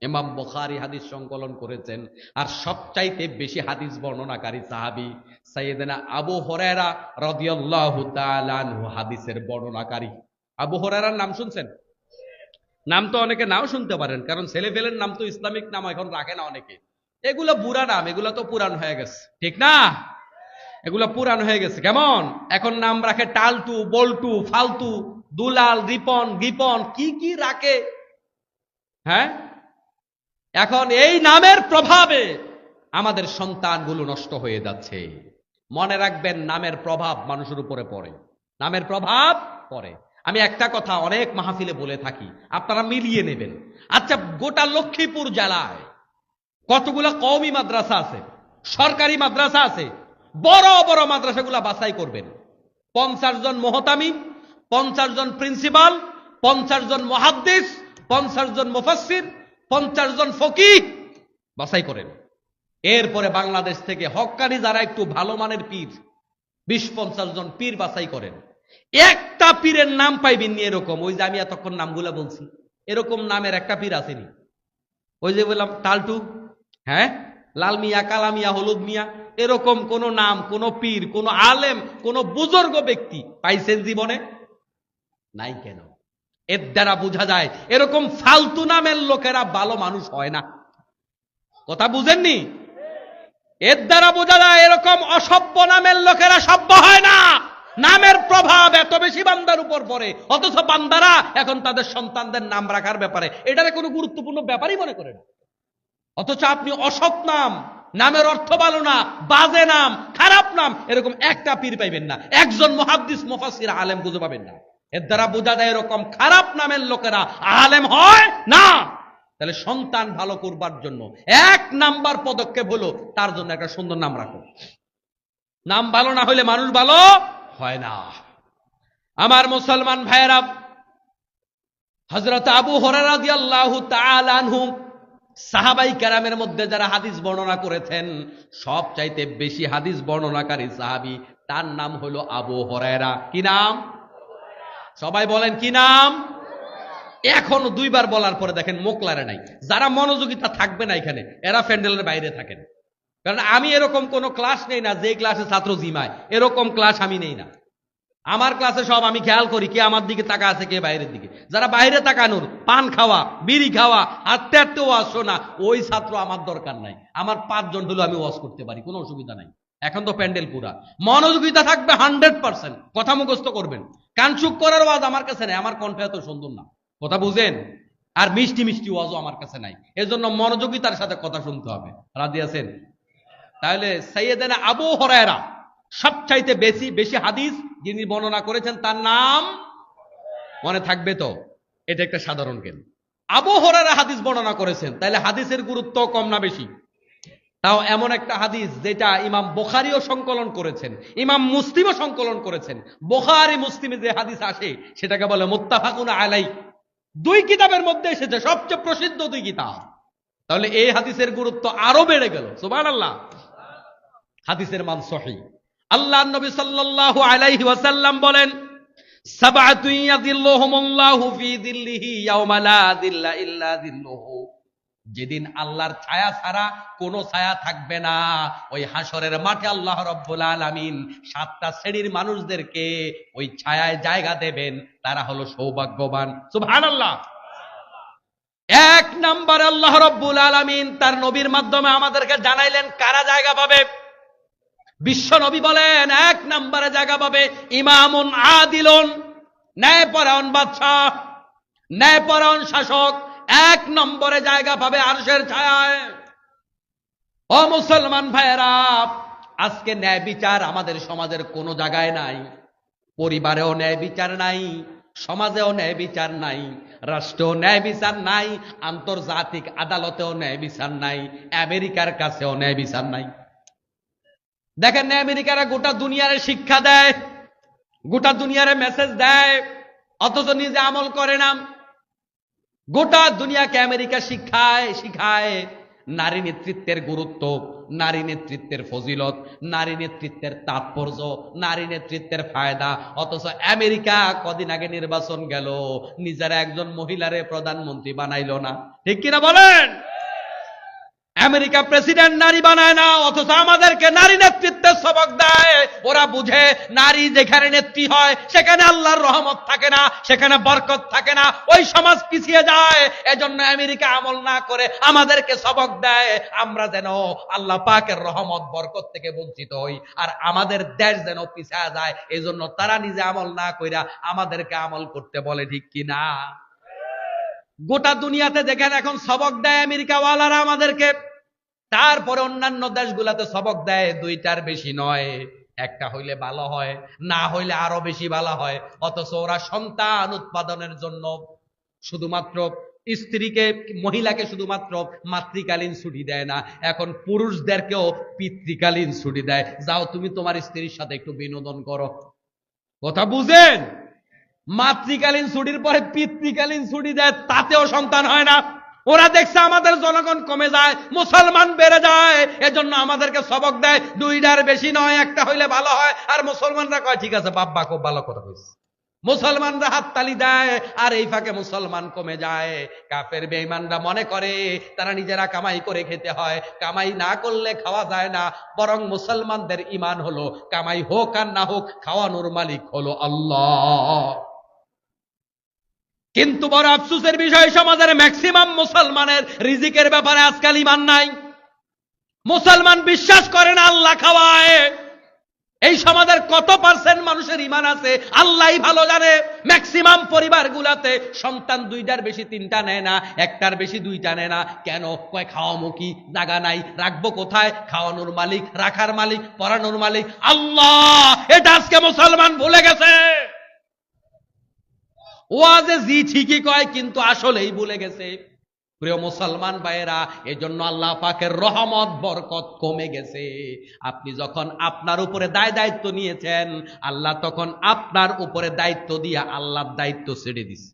ইমাম বুখারী হাদিস সংকলন করেছেন, আর সবচাইতে বেশি হাদিস বর্ণনাকারী সাহাবী সাইয়েদনা আবু হুরায়রা রাদিয়াল্লাহু তাআলা আনহু হাদিসের বর্ণনাকারী। আবু হুরায়রার নাম শুনছেন? নাম তো অনেকে নাও শুনতে পারেন, কারণ ছেলেপেলের নাম তো ইসলামিক নাম এখন রাখে না অনেকে। এগুলো বুড়া নাম, এগুলো তো পুরান হয়ে গেছে, ঠিক না? এগুলো পুরান হয়ে গেছে। কেমন এখন নাম রাখে, টালটু, বল্টু, ফালতু, দুলাল, রিপন, গিপন, কি কি রাখে। হ্যাঁ, এখন এই নামের প্রভাবে আমাদের সন্তানগুলো নষ্ট হয়ে যাচ্ছে। মনে রাখবেন, নামের প্রভাব মানুষের উপরে পড়ে, নামের প্রভাব পড়ে। আমি একটা কথা অনেক মাহফিলে বলে থাকি, আপনারা মিলিয়ে নেবেন। আচ্ছা, গোটা লক্ষ্মীপুর জেলায় কতগুলো কওমি মাদ্রাসা আছে, সরকারি মাদ্রাসা আছে, বড় বড় মাদ্রাসাগুলো বাছাই করবেন। 50 জন মুহতামিম, 50 জন প্রিন্সিপাল, 50 জন মুহাদ্দিস, 50 জন মুফাসসির, 50 জন ফকিহ বাছাই করেন। এরপরে বাংলাদেশ থেকে হক্কানি যারা একটু ভালো মানের পীর, 20-50 জন পীর বাছাই করেন। একটা পীরের নাম পাইবেন নি এরকম, ওই যে আমি এতক্ষণ নামগুলা বলছি, এরকম নামের একটা পীর আসেনি। ওই যে বললাম টালটু, হ্যাঁ, লাল মিয়া, কালা মিয়া, হলুদ মিয়া, এরকম কোন নাম, কোন পীর, কোন আলেম, কোন বুজুর্গ ব্যক্তি পাইছেন জীবনে? নাই। কেন? এর দ্বারা বোঝা যায় এরকম ফালতু নামের লোকেরা ভালো মানুষ হয় না। কথা বুঝেননি? এর দ্বারা বোঝা যায় এরকম অসভ্য নামের লোকেরা সভ্য হয় না। নামের প্রভাব এত বেশি বান্দার উপর পড়ে, অথচ বান্দারা এখন তাদের সন্তানদের নাম রাখার ব্যাপারে এটারে কোনো গুরুত্বপূর্ণ ব্যাপারই মনে করে না। অথচ আপনি অসৎ নাম, নামের অর্থ ভালো না, বাজে নাম, খারাপ নাম, এরকম একটা পীর পাইবেন না, একজন মুহাদ্দিস, মুফাসসির, আলেম খুঁজে পাবেন না। এর দ্বারা বোঝা যায় এরকম খারাপ নামের লোকেরা আলেম হয় না। তাহলে সন্তান ভালো করবার জন্য 1 নাম্বার পদক্ষেপ হলো তার জন্য একটা সুন্দর নাম রাখো। নাম ভালো না হলে মানুষ ভালো হয় না। আমার মুসলমান ভাইয়েরা, হযরত আবু হুরায়রা রাদিয়াল্লাহু তাআলা আনহু সাহাবাই কেরামের মধ্যে যারা হাদিস বর্ণনা করেছেন, সবচাইতে বেশি হাদিস বর্ণনাকারী সাহাবী, তার নাম হলো আবু হুরায়রা। কি নাম? সবাই বলেন কি নাম? এখনো 2 বার বলার পরে দেখেন মোকলারে নাই। যারা মনোযোগিতা থাকবে না এখানে, এরা প্যান্ডেলের বাইরে থাকেন। কারণ আমি এরকম কোন ক্লাস নেই না যে ক্লাসে ছাত্র জিমায়, এরকম ক্লাস আমি নেই না। আমার ক্লাসে সব আমি খেয়াল করি কে আমার দিকে তাকা আছে, কে বাইরের দিকে। যারা বাইরে তাকানোর, পান খাওয়া, বিড়ি খাওয়া, হাঁটতে হাঁটতে ওয়াজ শোনা, ওই ছাত্র আমার দরকার নাই। আমার 5 জন হলেও আমি ওয়াজ করতে পারি, কোনো অসুবিধা নাই। এখন তো প্যান্ডেল পুরা, মনোযোগিতা থাকবে 100%, কথা মুখস্থ করবেন। কানসুক করার ওয়াজ আমার কাছে নাই, আমার কণ্ঠ এত সুন্দর না, কথা বুঝেন? আর মিষ্টি মিষ্টি ওয়াজও আমার কাছে নাই। এজন্য মনোযোগিতার সাথে কথা শুনতে হবে। রাজি আছেন? তাহলে সাইয়েদনা আবু হুরায়রা সবচাইতে বেশি বেশি হাদিস যিনি বর্ণনা করেছেন, তার নাম মনে থাকবে তো? এটা একটা সাধারণ জ্ঞান। আবু হুরায়রা হাদিস বর্ণনা করেছেন, তাহলে হাদিসের গুরুত্ব কম না বেশি? তাও এমন একটা হাদিস যেটা ইমাম বুখারীও সংকলন করেছেন, ইমাম মুসলিমও সংকলন করেছেন। বুখারী মুসলিমে যে হাদিস আসে সেটাকে বলে মুত্তাফাকুন আলাইহি। 2 কিতাবের মধ্যে এসেছে, সবচেয়ে প্রসিদ্ধ 2 কিতাব। তাহলে এই হাদিসের গুরুত্ব আরো বেড়ে গেল। সুবহানাল্লাহ। হাদিসের মান সহিহ। আল্লাহর নবী সাল্লাল্লাহু আলাইহি ওয়াসাল্লাম বলেন, সাবআতুন ইয়াযিল্লুহুমুল্লাহু ফি যিল্লিহি ইয়াওমা লা যিল্লা ইল্লা যিল্লুহু। যেদিন আল্লাহর ছায়া ছাড়া কোনো ছায়া থাকবে না, ওই হাসরের মাঠে আল্লাহ রাব্বুল আলামিন 7টা শ্রেণীর মানুষদেরকে ওই ছায়ায় জায়গা দেবেন, তারা হলো সৌভাগ্যবান। সুবহানাল্লাহ। 1 নম্বরে আল্লাহ রাব্বুল আলামিন তার নবীর মাধ্যমে আমাদেরকে জানাইলেন কারা জায়গা পাবে। বিশ্ব নবী বলেন 1 নম্বরে জায়গা পাবে ইমামুন আদিলুন, ন্যায়পরায়ণ বাদশা, ন্যায়পরায়ণ শাসক, এক নম্বরে জায়গা পাবে আরশের ছায়ায়। ও মুসলমান ভাইয়েরা, আজকে ন্যায় বিচার আমাদের সমাজের কোনো জায়গায় নাই। পরিবারেও ন্যায় বিচার নাই, সমাজেও ন্যায় বিচার নাই, রাষ্ট্রেও ন্যায় বিচার নাই, আন্তর্জাতিক আদালতেও ন্যায় বিচার নাই, আমেরিকার কাছেও ন্যায় বিচার নাই। দেখেন আমেরিকারা গোটা দুনিয়ারে শিক্ষা দেয়, গোটা দুনিয়ারে মেসেজ দেয়, অথচ নিজে আমল করে না। গোটা দুনিয়াকে আমেরিকা শিখায় নারী নেতৃত্বের গুরুত্ব, নারী নেতৃত্বের ফজিলত, নারী নেতৃত্বের তাৎপর্য, নারী নেতৃত্বের ফায়দা। অথচ আমেরিকা কদিন আগে নির্বাচন গেল, নিজেরা একজন মহিলারে প্রধানমন্ত্রী বানাইল না। ঠিক কিনা বলেন? আমেরিকা প্রেসিডেন্ট নারী বানায় না, অথচ আমাদেরকে নারী নেতৃত্বের সবক দেয়। ওরা বুঝে নারী যেখানে নেত্রী হয় সেখানে আল্লাহর রহমত থাকে না, সেখানে বরকত থাকে না, ওই সমাজ পিছিয়ে যায়। এজন্য আমেরিকা আমল না করে আমাদেরকে সবক দেয়, আমরা যেন আল্লাহ পাকের রহমত বরকত থেকে বঞ্চিত হই, আর আমাদের দেশ যেন পিছিয়ে যায়। এজন্য তারা নিজে আমল না কইরা আমাদেরকে আমল করতে বলে। ঠিক কিনা? গোটা দুনিয়াতে দেখেন এখন সবক দেয় আমেরিকা ওয়ালারা আমাদেরকে, তারপরে অন্যান্য দেশগুলাতে সবক দেয় দুইটার বেশি নয়, একটা হইলে ভালো হয়, না হইলে আরো বেশি ভালো হয়। অথচ ওরা সন্তান উৎপাদনের জন্য শুধুমাত্র স্ত্রীকে, মহিলাকে শুধুমাত্র মাতৃকালীন ছুটি দেয় না, এখন পুরুষদেরকেও পিতৃকালীন ছুটি দেয়। যাও তুমি তোমার স্ত্রীর সাথে একটু বিনোদন করো। কথা বুঝেন? মাতৃকালীন ছুটির পরে পিতৃকালীন ছুটি দেয়, তাতেও সন্তান হয় না। ওরা দেখছে আমাদের জনগণ কমে যায়, মুসলমান বেড়ে যায়, এজন্য আমাদেরকে সবক দেয় দুইটার বেশি নয়, একটা হইলে ভালো হয়। আর মুসলমানরা কয় ঠিক আছে বাব্বা, খুব ভালো কথা কইছে। মুসলমানরা হাততালি দেয়, আর এই ফাঁকে মুসলমান কমে যায়। কাফের বেঈমানরা মনে করে তারা নিজেরা কামাই করে খেতে হয়, কামাই না করলে খাওয়া যায় না। বরং মুসলমানদের ঈমান হলো কামাই হোক আর না হোক খাওয়ানোর মালিক হলো আল্লাহ। কিন্তু বড় আফসোসের বিষয়, সমাজের ম্যাক্সিমাম মুসলমানের রিজিকের ব্যাপারে আজকাল ঈমান নাই। মুসলমান বিশ্বাস করে না আল্লাহ খাওয়ায়। এই সমাজের কত পার্সেন্ট মানুষের ঈমান আছে আল্লাহই ভালো জানে। ম্যাক্সিমাম পরিবারগুলাতে সন্তান দুইটার বেশি তিনটা নেয় না, একটার বেশি দুইটা নেয় না। কেন? কয় খাওয়ামো কি, জায়গা নাই, রাখবো কোথায়? খাওয়ানোর মালিক, রাখার মালিক, পড়ানোর মালিক আল্লাহ। এটা আজকে মুসলমান ভুলে গেছে। ওয়াজে জি ঠিকই কয়, কিন্তু আসলেই ভুলে গেছে। প্রিয় মুসলমান ভাইয়েরা, এজন্য আল্লাহ পাকের রহমত বরকত কমে গেছে। আপনি যখন আপনার উপরে দায়িত্ব নিয়েছেন, আল্লাহ তখন আপনার উপরে দায়িত্ব দিয়ে আল্লাহর দায়িত্ব ছেড়ে দিছে।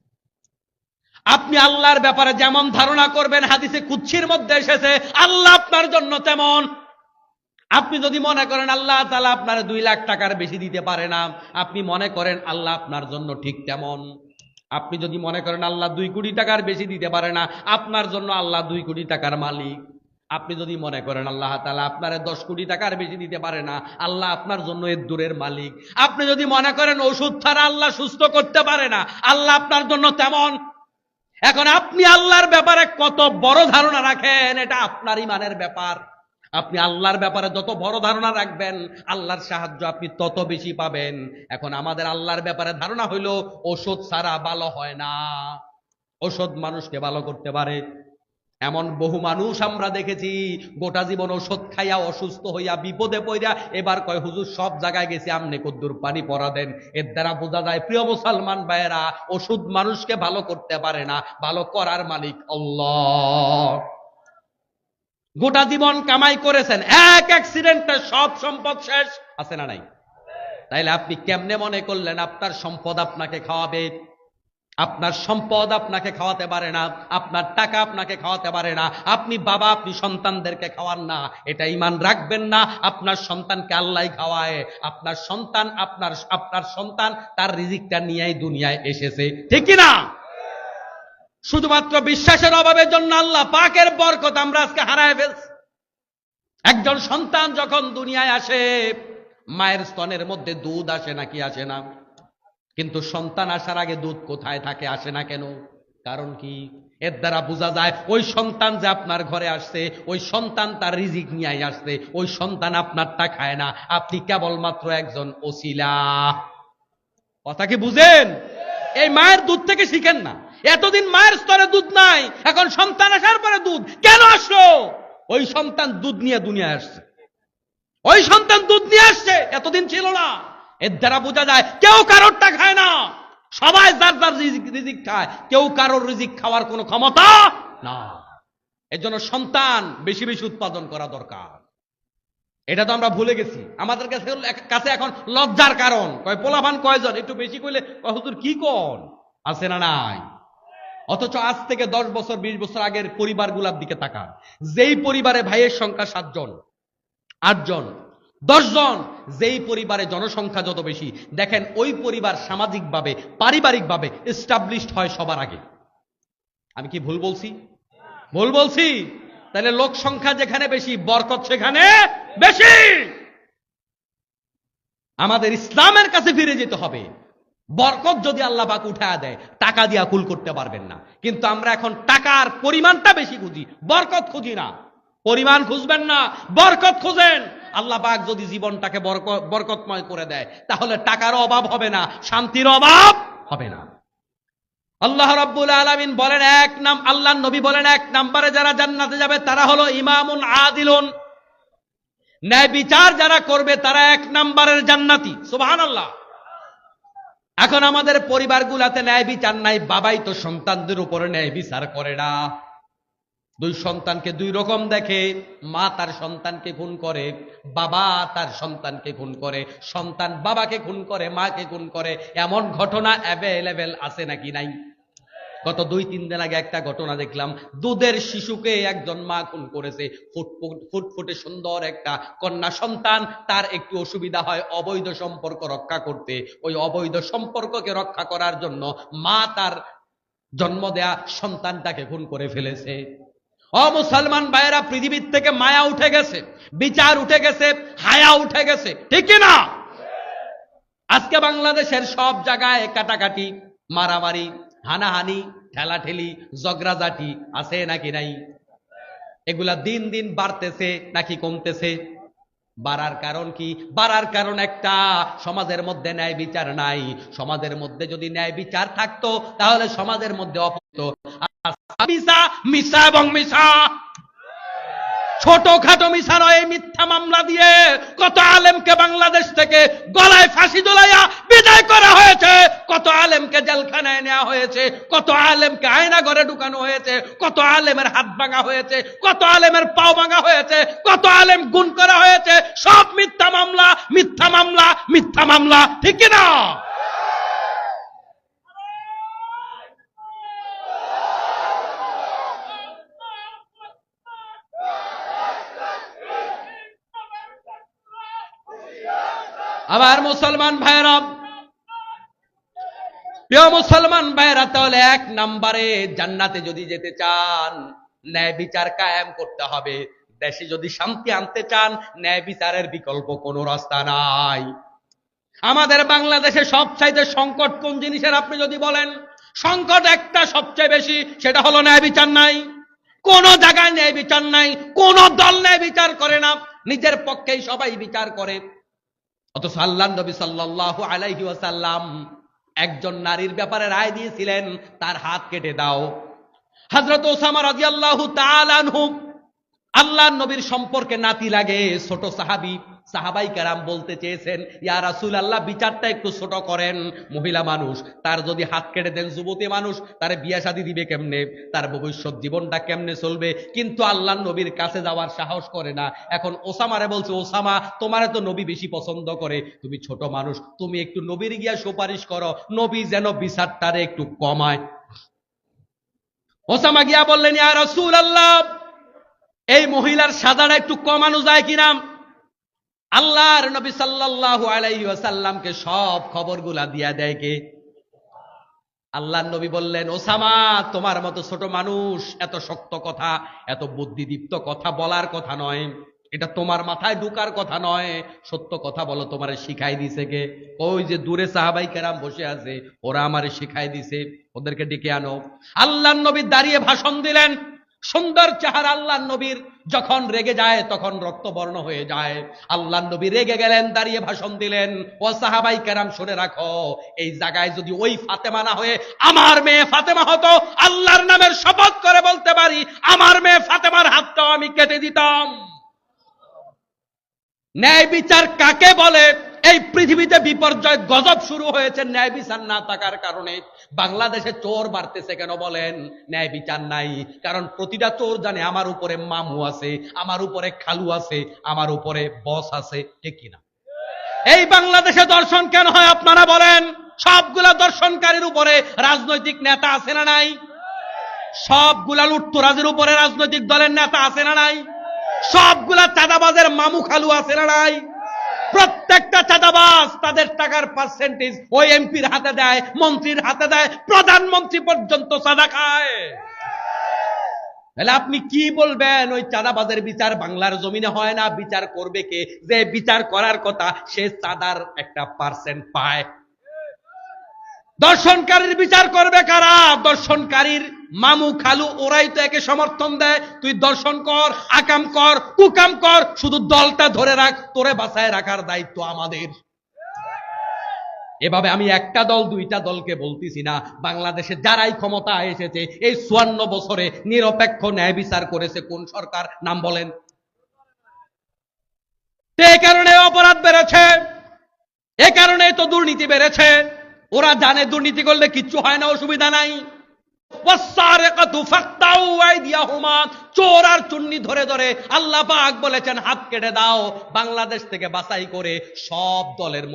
আপনি আল্লাহর ব্যাপারে যেমন ধারণা করবেন, হাদিসে কুদসির মধ্যে এসেছে, আল্লাহ আপনার জন্য তেমন। আপনি যদি মনে করেন আল্লাহ তাআলা আপনার 2 লাখ টাকার বেশি দিতে পারে না, আপনি মনে করেন আল্লাহ আপনার জন্য ঠিক তেমন। আপনি যদি মনে করেন আল্লাহ 2 কোটি টাকার বেশি দিতে পারে না, আপনার জন্য আল্লাহ 2 কোটি টাকার মালিক। আপনি যদি মনে করেন আল্লাহ তাআলা আপনার 10 কোটি টাকার বেশি দিতে পারে না, আল্লাহ আপনার জন্য এর দূরের মালিক। আপনি যদি মনে করেন ওষুধ ছাড়া আল্লাহ সুস্থ করতে পারে না, আল্লাহ আপনার জন্য তেমন। এখন আপনি আল্লাহর ব্যাপারে কত বড় ধারণা রাখেন, এটা আপনার ঈমানের ব্যাপার। আপনি আল্লাহর ব্যাপারে যত বড় ধারণা রাখবেন, আল্লাহর সাহায্য আপনি তত বেশি পাবেন। এখন আমাদের আল্লাহর ব্যাপারে ধারণা হইল ওষুধ ছাড়া ভালো হয় না। ওষুধ মানুষকে ভালো করতে পারে। এমন বহু মানুষ আমরা দেখেছি গোটা জীবন ওষুধ খাইয়া অসুস্থ হইয়া বিপদে পড়িয়া এবার কয় হুজুর সব জায়গায় গেছি, আমনে কদ্দুর পানি পড়া দেন। এর দ্বারা বোঝা যায় প্রিয় মুসলমান ভাইয়েরা, ওষুধ মানুষকে ভালো করতে পারে না, ভালো করার মালিক আল্লাহ। গোটা জীবন কামাই করেছেন, এক অ্যাক্সিডেন্টে সব সম্পদ শেষ, আছে না নাই? তাইলে আপনি কেমনে মনে করলেন আপনার সম্পদ আপনাকে খাওয়াবে? আপনার সম্পদ আপনাকে খাওয়াতে পারে না, আপনার টাকা আপনাকে খাওয়াতে পারে না। আপনি বাবা, আপনি সন্তানদেরকে খাওয়ান না, এটা ঈমান রাখবেন না। আপনার সন্তানকে আল্লাহ খাওয়ায়। আপনার সন্তান আপনার সন্তান তার রিজিকটা নিয়েই দুনিয়ায় এসেছে। ঠিক কি না? শুধুমাত্র বিশ্বাসের অভাবের জন্য আল্লাহ পাকের বরকত আমরা আজকে হারায় ফেলছি। একজন সন্তান যখন দুনিয়ায় আসে, মায়ের স্তনের মধ্যে দুধ আসে নাকি আসে না? কিন্তু সন্তান আসার আগে দুধ কোথায় থাকে, আসে না কেন? কারণ কি? এর দ্বারা বোঝা যায় ওই সন্তান যে আপনার ঘরে আসছে, ওই সন্তান তার রিজিক নিয়ে আসছে, ওই সন্তান আপনারটা খায় না। আপনি কেবলমাত্র একজন ওসিলা। কথা কি বুঝেন? এই মায়ের দুধ থেকে শিখেন না, এতদিন মায়ের স্তরে দুধ নাই, এখন সন্তান আসার পরে দুধ কেন আসলো? ওই সন্তান দুধ নিয়ে দুনিয়ায় আসছে, ওই সন্তান দুধ নিয়ে আসছে, এতদিন ছিল না। এর দ্বারা বোঝা যায় কেউ কারোরটা খায় না, সবাই যার যার রিজিক খায়, কেউ কারোর রিজিক খাওয়ার কোনো ক্ষমতা না। এর জন্য সন্তান বেশি বেশি উৎপাদন করা দরকার। এটা তো আমরা ভুলে গেছি, আমাদের কাছে এখন লজ্জার কারণ। কয় পোলাপান কয়জন, একটু বেশি কইলে হুজুর কি কোন, আছে না নাই? অথচ আজ থেকে 10 বছর 20 বছর আগের পরিবারগুলোর দিকে তাকান, যেই পরিবারে ভাইয়ের সংখ্যা 7 জন 8 জন 10 জন, যেই পরিবারে জনসংখ্যা যত বেশি, দেখেন ওই পরিবার সামাজিকভাবে পারিবারিকভাবে এস্টাবলিশড হয় সবার আগে। আমি কি ভুল বলছি? ভুল বলছি? তাহলে লোক সংখ্যা যেখানে বেশি, বরকত সেখানে বেশি। আমাদের ইসলামের কাছে ফিরে যেতে হবে। বরকত যদি আল্লাহ পাক উঠায়া দেয়, টাকা দিয়া কুল করতে পারবেন না। কিন্তু আমরা এখন টাকার পরিমাণটা বেশি খুঁজি, বরকত খুঁজি না। পরিমাণ খুঁজবেন না, বরকত খুঁজেন। আল্লাহ পাক যদি জীবনটাকে বরকতময় করে দেয়, তাহলে টাকার অভাব হবে না, শান্তির অভাব হবে না। আল্লাহ রাব্বুল আলামিন বলেন আল্লাহর নবী বলেন, 1 নম্বরে যারা জান্নাতে যাবে তারা হলো ইমামুন আদিলুন, ন্যায় বিচার যারা করবে তারা 1 নম্বরের জান্নাতি। সুবহানাল্লাহ। এখন আমাদের পরিবারগুলোতে ন্যায় বিচার নাই, বাবাই তো সন্তানদের উপরে ন্যায় বিচার করে না। 2 সন্তানকে 2 রকম দেখে, মা তার সন্তানকে খুন করে, বাবা তার সন্তানকে খুন করে, সন্তান বাবাকে খুন করে, মাকে খুন করে। এমন ঘটনা অ্যাভেলেবেল আছে নাকি নাই? গত 2-3 দিন আগে একটা ঘটনা দেখলাম, দুধের শিশুকে একজন মা খুন করেছে। ফুটফুটে সুন্দর একটা কন্যা সন্তান, তার একটু অসুবিধা হয় অবৈধ সম্পর্ক রক্ষা করতে। ওই অবৈধ সম্পর্ককে রক্ষা করার জন্য মা তার জন্ম দেয়া সন্তানটাকে খুন করে ফেলেছে। মুসলমান ভাইয়েরা, পৃথিবীর থেকে মায়া উঠে গেছে, বিচার উঠে গেছে, হায়া উঠে গেছে, ঠিক কিনা? আজকে বাংলাদেশের সব জায়গায় কাটাকাটি, মারামারি, হানাহানি, ঠেলাঠেলি, ঝগড়াঝাটি আছে নাকি নাই? এগুলা দিন দিন বাড়তেছে নাকি কমতেছে? বাড়ার কারণ কি? বাড়ার কারণ একটা, সমাজের মধ্যে ন্যায় বিচার নাই। সমাজের মধ্যে যদি ন্যায় বিচার থাকতো, তাহলে সমাজের মধ্যে মিশা এবং মিশা, ছোটখাটো মিশা নয়, মিথ্যা মামলা দিয়ে কত আলেমকে বাংলাদেশ থেকে গলায় ফাঁসি ঝুলাইয়া বিদায় করা হয়েছে, কত আলেমকে জেলখানায় নেওয়া হয়েছে, কত আলেমকে আয়না ঘরে ঢুকানো হয়েছে, কত আলেমের হাত ভাঙা হয়েছে, কত আলেমের পাও ভাঙা হয়েছে, কত আলেম গুণ করা হয়েছে। সব মিথ্যা মামলা, মিথ্যা মামলা, মিথ্যা মামলা, ঠিক কিনা? আবার মুসলমান ভাইরা, প্রিয় মুসলমান ভাইরা, তাহলে 1 নম্বরে জান্নাতে যদি যেতে চান, ন্যায় বিচার কায়েম করতে হবে। দেশে যদি শান্তি আনতে চান, ন্যায় বিচারের বিকল্প কোনো রাস্তা নাই। আমাদের বাংলাদেশে সবচাইতে সংকট কোন জিনিসের আপনি যদি বলেন, সংকট একটা সবচেয়ে বেশি, সেটা হলো ন্যায় বিচার নাই। কোন জায়গায় ন্যায় বিচার নাই, কোন দল ন্যায় বিচার করে না, নিজের পক্ষেই সবাই বিচার করে। অথচ আল্লাহর নবী সাল্লাল্লাহু আলাইহি ওয়াসাল্লাম একজন নারীর ব্যাপারে রায় দিয়েছিলেন, তার হাত কেটে দাও। হযরত ওসামা রাদিয়াল্লাহু তাআলা আনহু, আল্লাহর নবীর সম্পর্কে নাতি লাগে, ছোট সাহাবী, সাহাবাই কেরাম বলতে চেয়েছেন, ইয়া রাসূলুল্লাহ, বিচারটা একটু ছোট করেন। মহিলা মানুষ, তার যদি হাত কেটে দেন, যুবতী মানুষ, তার বিয়ে শাদী দিবে কেমনে, তার ভবিষ্যৎ জীবনটা কেমনে চলবে? কিন্তু আল্লাহর নবীর কাছে যাওয়ার সাহস করে না। এখন ওসামারে বলছে, ওসামা, তোমারে তো নবী বেশি পছন্দ করে, তুমি ছোট মানুষ, তুমি একটু নবীর গিয়া সুপারিশ করো, নবী যেন বিচারটারে একটু কমায়। ওসামা গিয়া বললেন, ইয়া রাসূলুল্লাহ, এই মহিলার সাজাটা একটু কমানো যায় কিনা? আল্লাহর নবী সাল্লাল্লাহু আলাইহি ওয়াসাল্লামকে সব খবরগুলা দিয়া দেয় কে? আল্লাহর নবী বললেন, ওসামা, তোমার মতো ছোট মানুষ এত শক্ত কথা, এত বুদ্ধিদীপ্ত কথা বলার কথা নয়, এটা তোমার মাথায় ঢুকার কথা নয়। সত্য কথা বলো, তোমারে শিখাই দিছে কে? ওই যে দূরে সাহাবাই কেরাম বসে আছে, ওরা আমারে শিখাই দিছে, ওদেরকে ডেকে আনো। আল্লাহর নবী দাঁড়িয়ে ভাষণ দিলেন, সুন্দর চেহারা আল্লাহর নবীর, যখন রেগে যায় তখন রক্তবর্ণ হয়ে যায়। আল্লাহর নবী রেগে গেলেন, দাঁড়িয়ে ভাষণ দিলেন, ও সাহাবাই কেরাম শুনে রাখো, এই জায়গায় যদি ওই ফাতেমা না হয়ে আমার মেয়ে ফাতেমা হতো, আল্লাহর নামের শপথ করে বলতে পারি আমার মেয়ে ফাতেমার হাতটাও আমি কেটে দিতাম। ন্যায় বিচার কাকে বলে? এই পৃথিবীতে বিপর্যয় গজব শুরু হয়েছে ন্যায় বিচার না থাকার কারণে। বাংলাদেশে চোর বাড়তেছে কেন বলেন? ন্যায় বিচার নাই। কারণ প্রতিটা চোর জানে আমার উপরে মামু আছে, আমার উপরে খালু আছে, আমার উপরে বস আছে, ঠিক কিনা? এই বাংলাদেশে দর্শন কেন হয় আপনারা বলেন? সবগুলা দর্শনকারীর উপরে রাজনৈতিক নেতা আছে না নাই? সবগুলা লুটতরাজের উপরে রাজনৈতিক দলের নেতা আছে না নাই? সবগুলা চাঁদাবাজের মামু খালু আছে না নাই? প্রত্যেকটা চাঁদাবাজ তাদের টাকার পার্সেন্টেজ ওই এমপির হাতে দেয়, মন্ত্রীর হাতে দেয়, প্রধানমন্ত্রী পর্যন্ত চাঁদা খায়। তাহলে আপনি কি বলবেন ওই চাঁদাবাজের বিচার বাংলার জমিনে হয় না? বিচার করবে কে? যে বিচার করার কথা সে চাঁদার একটা পার্সেন্ট পায়। দর্শনকারীর বিচার করবে কারা? দর্শনকারীর মামু খালু, ওরাই তো একে সমর্থন দেয়। তুই দর্শন কর, আকাম কর, কুকাম কর, শুধু দলটা ধরে রাখ, তোরে বাঁচায় রাখার দায়িত্ব আমাদের। এভাবে আমি একটা দল দুইটা দলকে বলতেছি না, বাংলাদেশে যারাই ক্ষমতা এসেছে এই ৫৪ বছরে নিরপেক্ষ ন্যায় বিচার করেছে কোন সরকার? নাম বলেন। এই কারণে অপরাধ বেড়েছে, এ কারণে তো দুর্নীতি বেড়েছে। ওরা জানে দুর্নীতি করলে কিচ্ছু হয় না, অসুবিধা নাই। চোর আর চুন্নি ধরে ধরে আল্লাহ পাক বলেছেন হাত কেটে দাও। বাংলাদেশ থেকে বাছাই করে সব দলের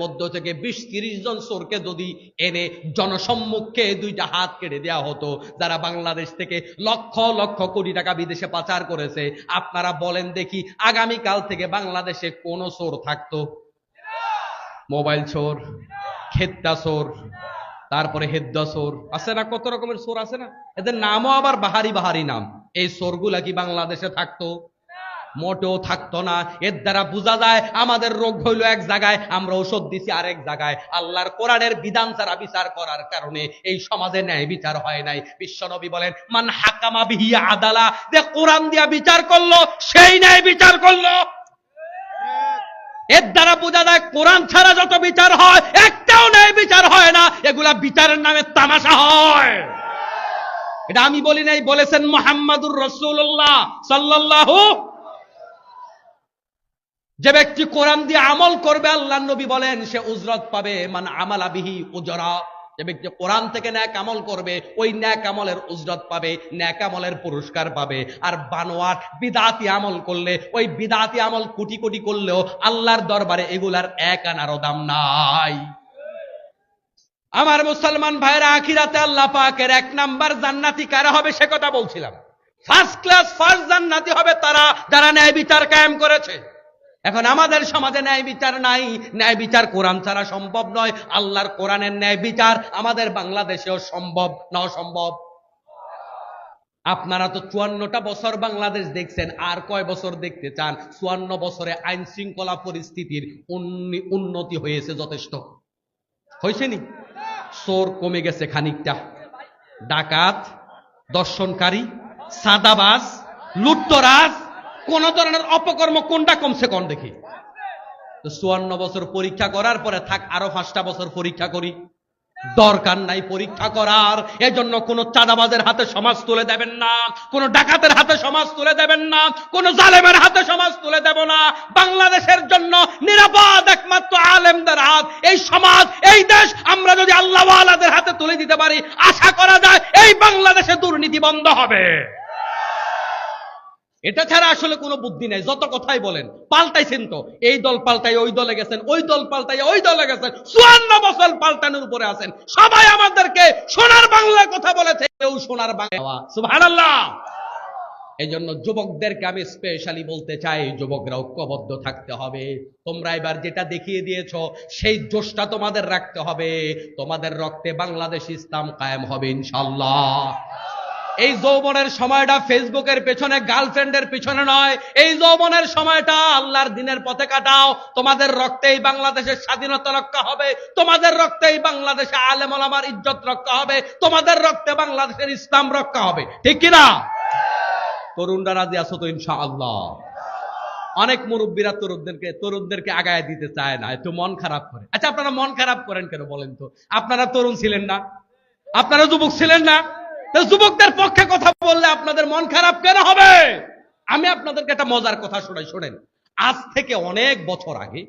মধ্য থেকে ২০-৩০ জন চোরকে যদি এনে জনসম্মুখে দুইটা হাত কেটে দেওয়া হতো, যারা বাংলাদেশ থেকে লক্ষ লক্ষ কোটি টাকা বিদেশে পাচার করেছে, আপনারা বলেন দেখি আগামীকাল থেকে বাংলাদেশে কোন চোর থাকতো? মোবাইল চোর, খেদ্দা চোর, তারপরে হেদ্দা চোর আছে না, কত রকমের চোর আছে না? এদের নামও আবার বাহারি বাহারি নাম। এই চোরগুলা কি বাংলাদেশে থাকতো? মোটেও থাকতো না। এর দ্বারা বোঝা যায় আমাদের রোগ হইল এক জায়গায়, আমরা ঔষধ দিছি আরেক জায়গায়। আল্লাহর কোরআনের বিধান ছাড়া বিচার করার কারণে এই সমাজে ন্যায় বিচার হয় নাই। বিশ্বনবী বলেন, মান হাকামা বিহি আদালা, যে কোরআন দিয়া বিচার করলো সেই ন্যায় বিচার করলো। এর দ্বারা বোঝা যায় কোরআন ছাড়া যত বিচার হয় একটাও ন্যায় বিচার হয় না, এগুলা বিচারের নামে তামাশা হয়। এটা আমি বলি নাই, বলেছেন মুহাম্মাদুর রাসূলুল্লাহ সাল্লাল্লাহু। যে ব্যক্তি কোরআন দিয়ে আমল করবে আল্লাহর নবী বলেন সে উজরত পাবে, মান আমালা বিহি উজরা। যে ব্যক্তি কোরআন থেকে ন্যাক আমল করবে ওই ন্যাক আমলের উজরত পাবে, ন্যাক আমলের পুরস্কার পাবে। আর বানোয়াট বিদাতি আমল করলে ওই বিদাতি আমল কোটি কোটি করলেও আল্লাহর দরবারে এগুলার এক আনারও দাম নাই। আমার মুসলমান ভাইরা, আখিরাতে আল্লাহ পাকের ১ নাম্বার জান্নাতি কারা হবে সে কথা বলছিলাম। ফার্স্ট ক্লাস ফার্স্ট জান্নাতি হবে তারা যারা ন্যায় বিচার কায়েম করেছে। এখন আমাদের সমাজে ন্যায় বিচার নাই। ন্যায় বিচার কোরআন ছাড়া সম্ভব নয়। আল্লাহর কোরআনের ন্যায় বিচার আমাদের বাংলাদেশেও সম্ভব না অসম্ভব? আপনারা তো ৫৪টা বছর বাংলাদেশ দেখছেন, আর কয় বছর দেখতে চান? ৫৪ বছরে আইন শৃঙ্খলা পরিস্থিতির উন্নতি হয়েছে যথেষ্ট, হয়েছে নি? চোর কমে গেছে খানিকটা, ডাকাত, দর্শনকারী, সাদাবাজ, লুটতরাজ, কোন ধরনের অপকর্ম কোনটা কমছে কোন দেখি? তো ৫৪ বছর পরীক্ষা করার পরে থাক আরো ৫টা বছর পরীক্ষা করি, দরকার নাই পরীক্ষা করার। এজন্য কোন চাঁদাবাজের হাতে সমাজ তুলে দেবেন না, কোন ডাকাতের হাতে সমাজ তুলে দেবেন না, কোন জালেমের হাতে সমাজ তুলে দেব না। বাংলাদেশের জন্য নিরাপদ একমাত্র আলেমদের হাত। এই সমাজ, এই দেশ আমরা যদি আল্লাহ ওয়ালাদের হাতে তুলে দিতে পারি, আশা করা যায় এই বাংলাদেশে দুর্নীতি বন্ধ হবে। এটা ছাড়া আসলে কোনো বুদ্ধি নাই। যত কথাই বলেন, পাল্টাইছেন তো, এই দল পাল্টাই ওই দলে গেছেন, ওই দল পাল্টাই ওই দলে গেছেন, ৫৪ বছর পাল্টানোর উপরে আছেন। সবাই আমাদেরকে সোনার বাংলায় কথা বলেছে, কেউ সোনার বাংলা। সুবহানাল্লাহ। এই জন্য যুবকদেরকে আমি স্পেশালি বলতে চাই, যুবকরা ঐক্যবদ্ধ থাকতে হবে। তোমরা এবার যেটা দেখিয়ে দিয়েছো সেই জোশটা তোমাদের রাখতে হবে। তোমাদের রক্তে বাংলাদেশ ইসলাম কায়েম হবে ইনশাআল্লাহ। এই যৌবনের সময়টা ফেসবুকের পেছনে, গার্লফ্রেন্ডের পিছনে নয়। এই যৌবনের সময়টা আল্লাহর দিনের পথে কাটাও। তোমাদের রক্তেই বাংলাদেশের স্বাধীনতা রক্ষা হবে, তোমাদের রক্তেই বাংলাদেশে আলেম ওলামার ইজ্জত রক্ষা হবে, তোমাদের রক্তে বাংলাদেশের ইসলাম রক্ষা হবে, ঠিক কিনা? তরুণরা রাজি আছো তো ইনশাআল্লাহ? অনেক মুরব্বীরা তরুণদেরকে আগায় দিতে চায় না, একটু মন খারাপ করে। আচ্ছা, আপনারা মন খারাপ করেন কেন বলেন তো? আপনারা তরুণ ছিলেন না? আপনারা যুবক ছিলেন না? যুবকদের পক্ষে কথা বললে আপনাদের মন খারাপ কেন হবে? আমি আপনাদেরকে একটা মজার কথা শোনাই, শোনেন। আজ থেকে অনেক বছর আগে,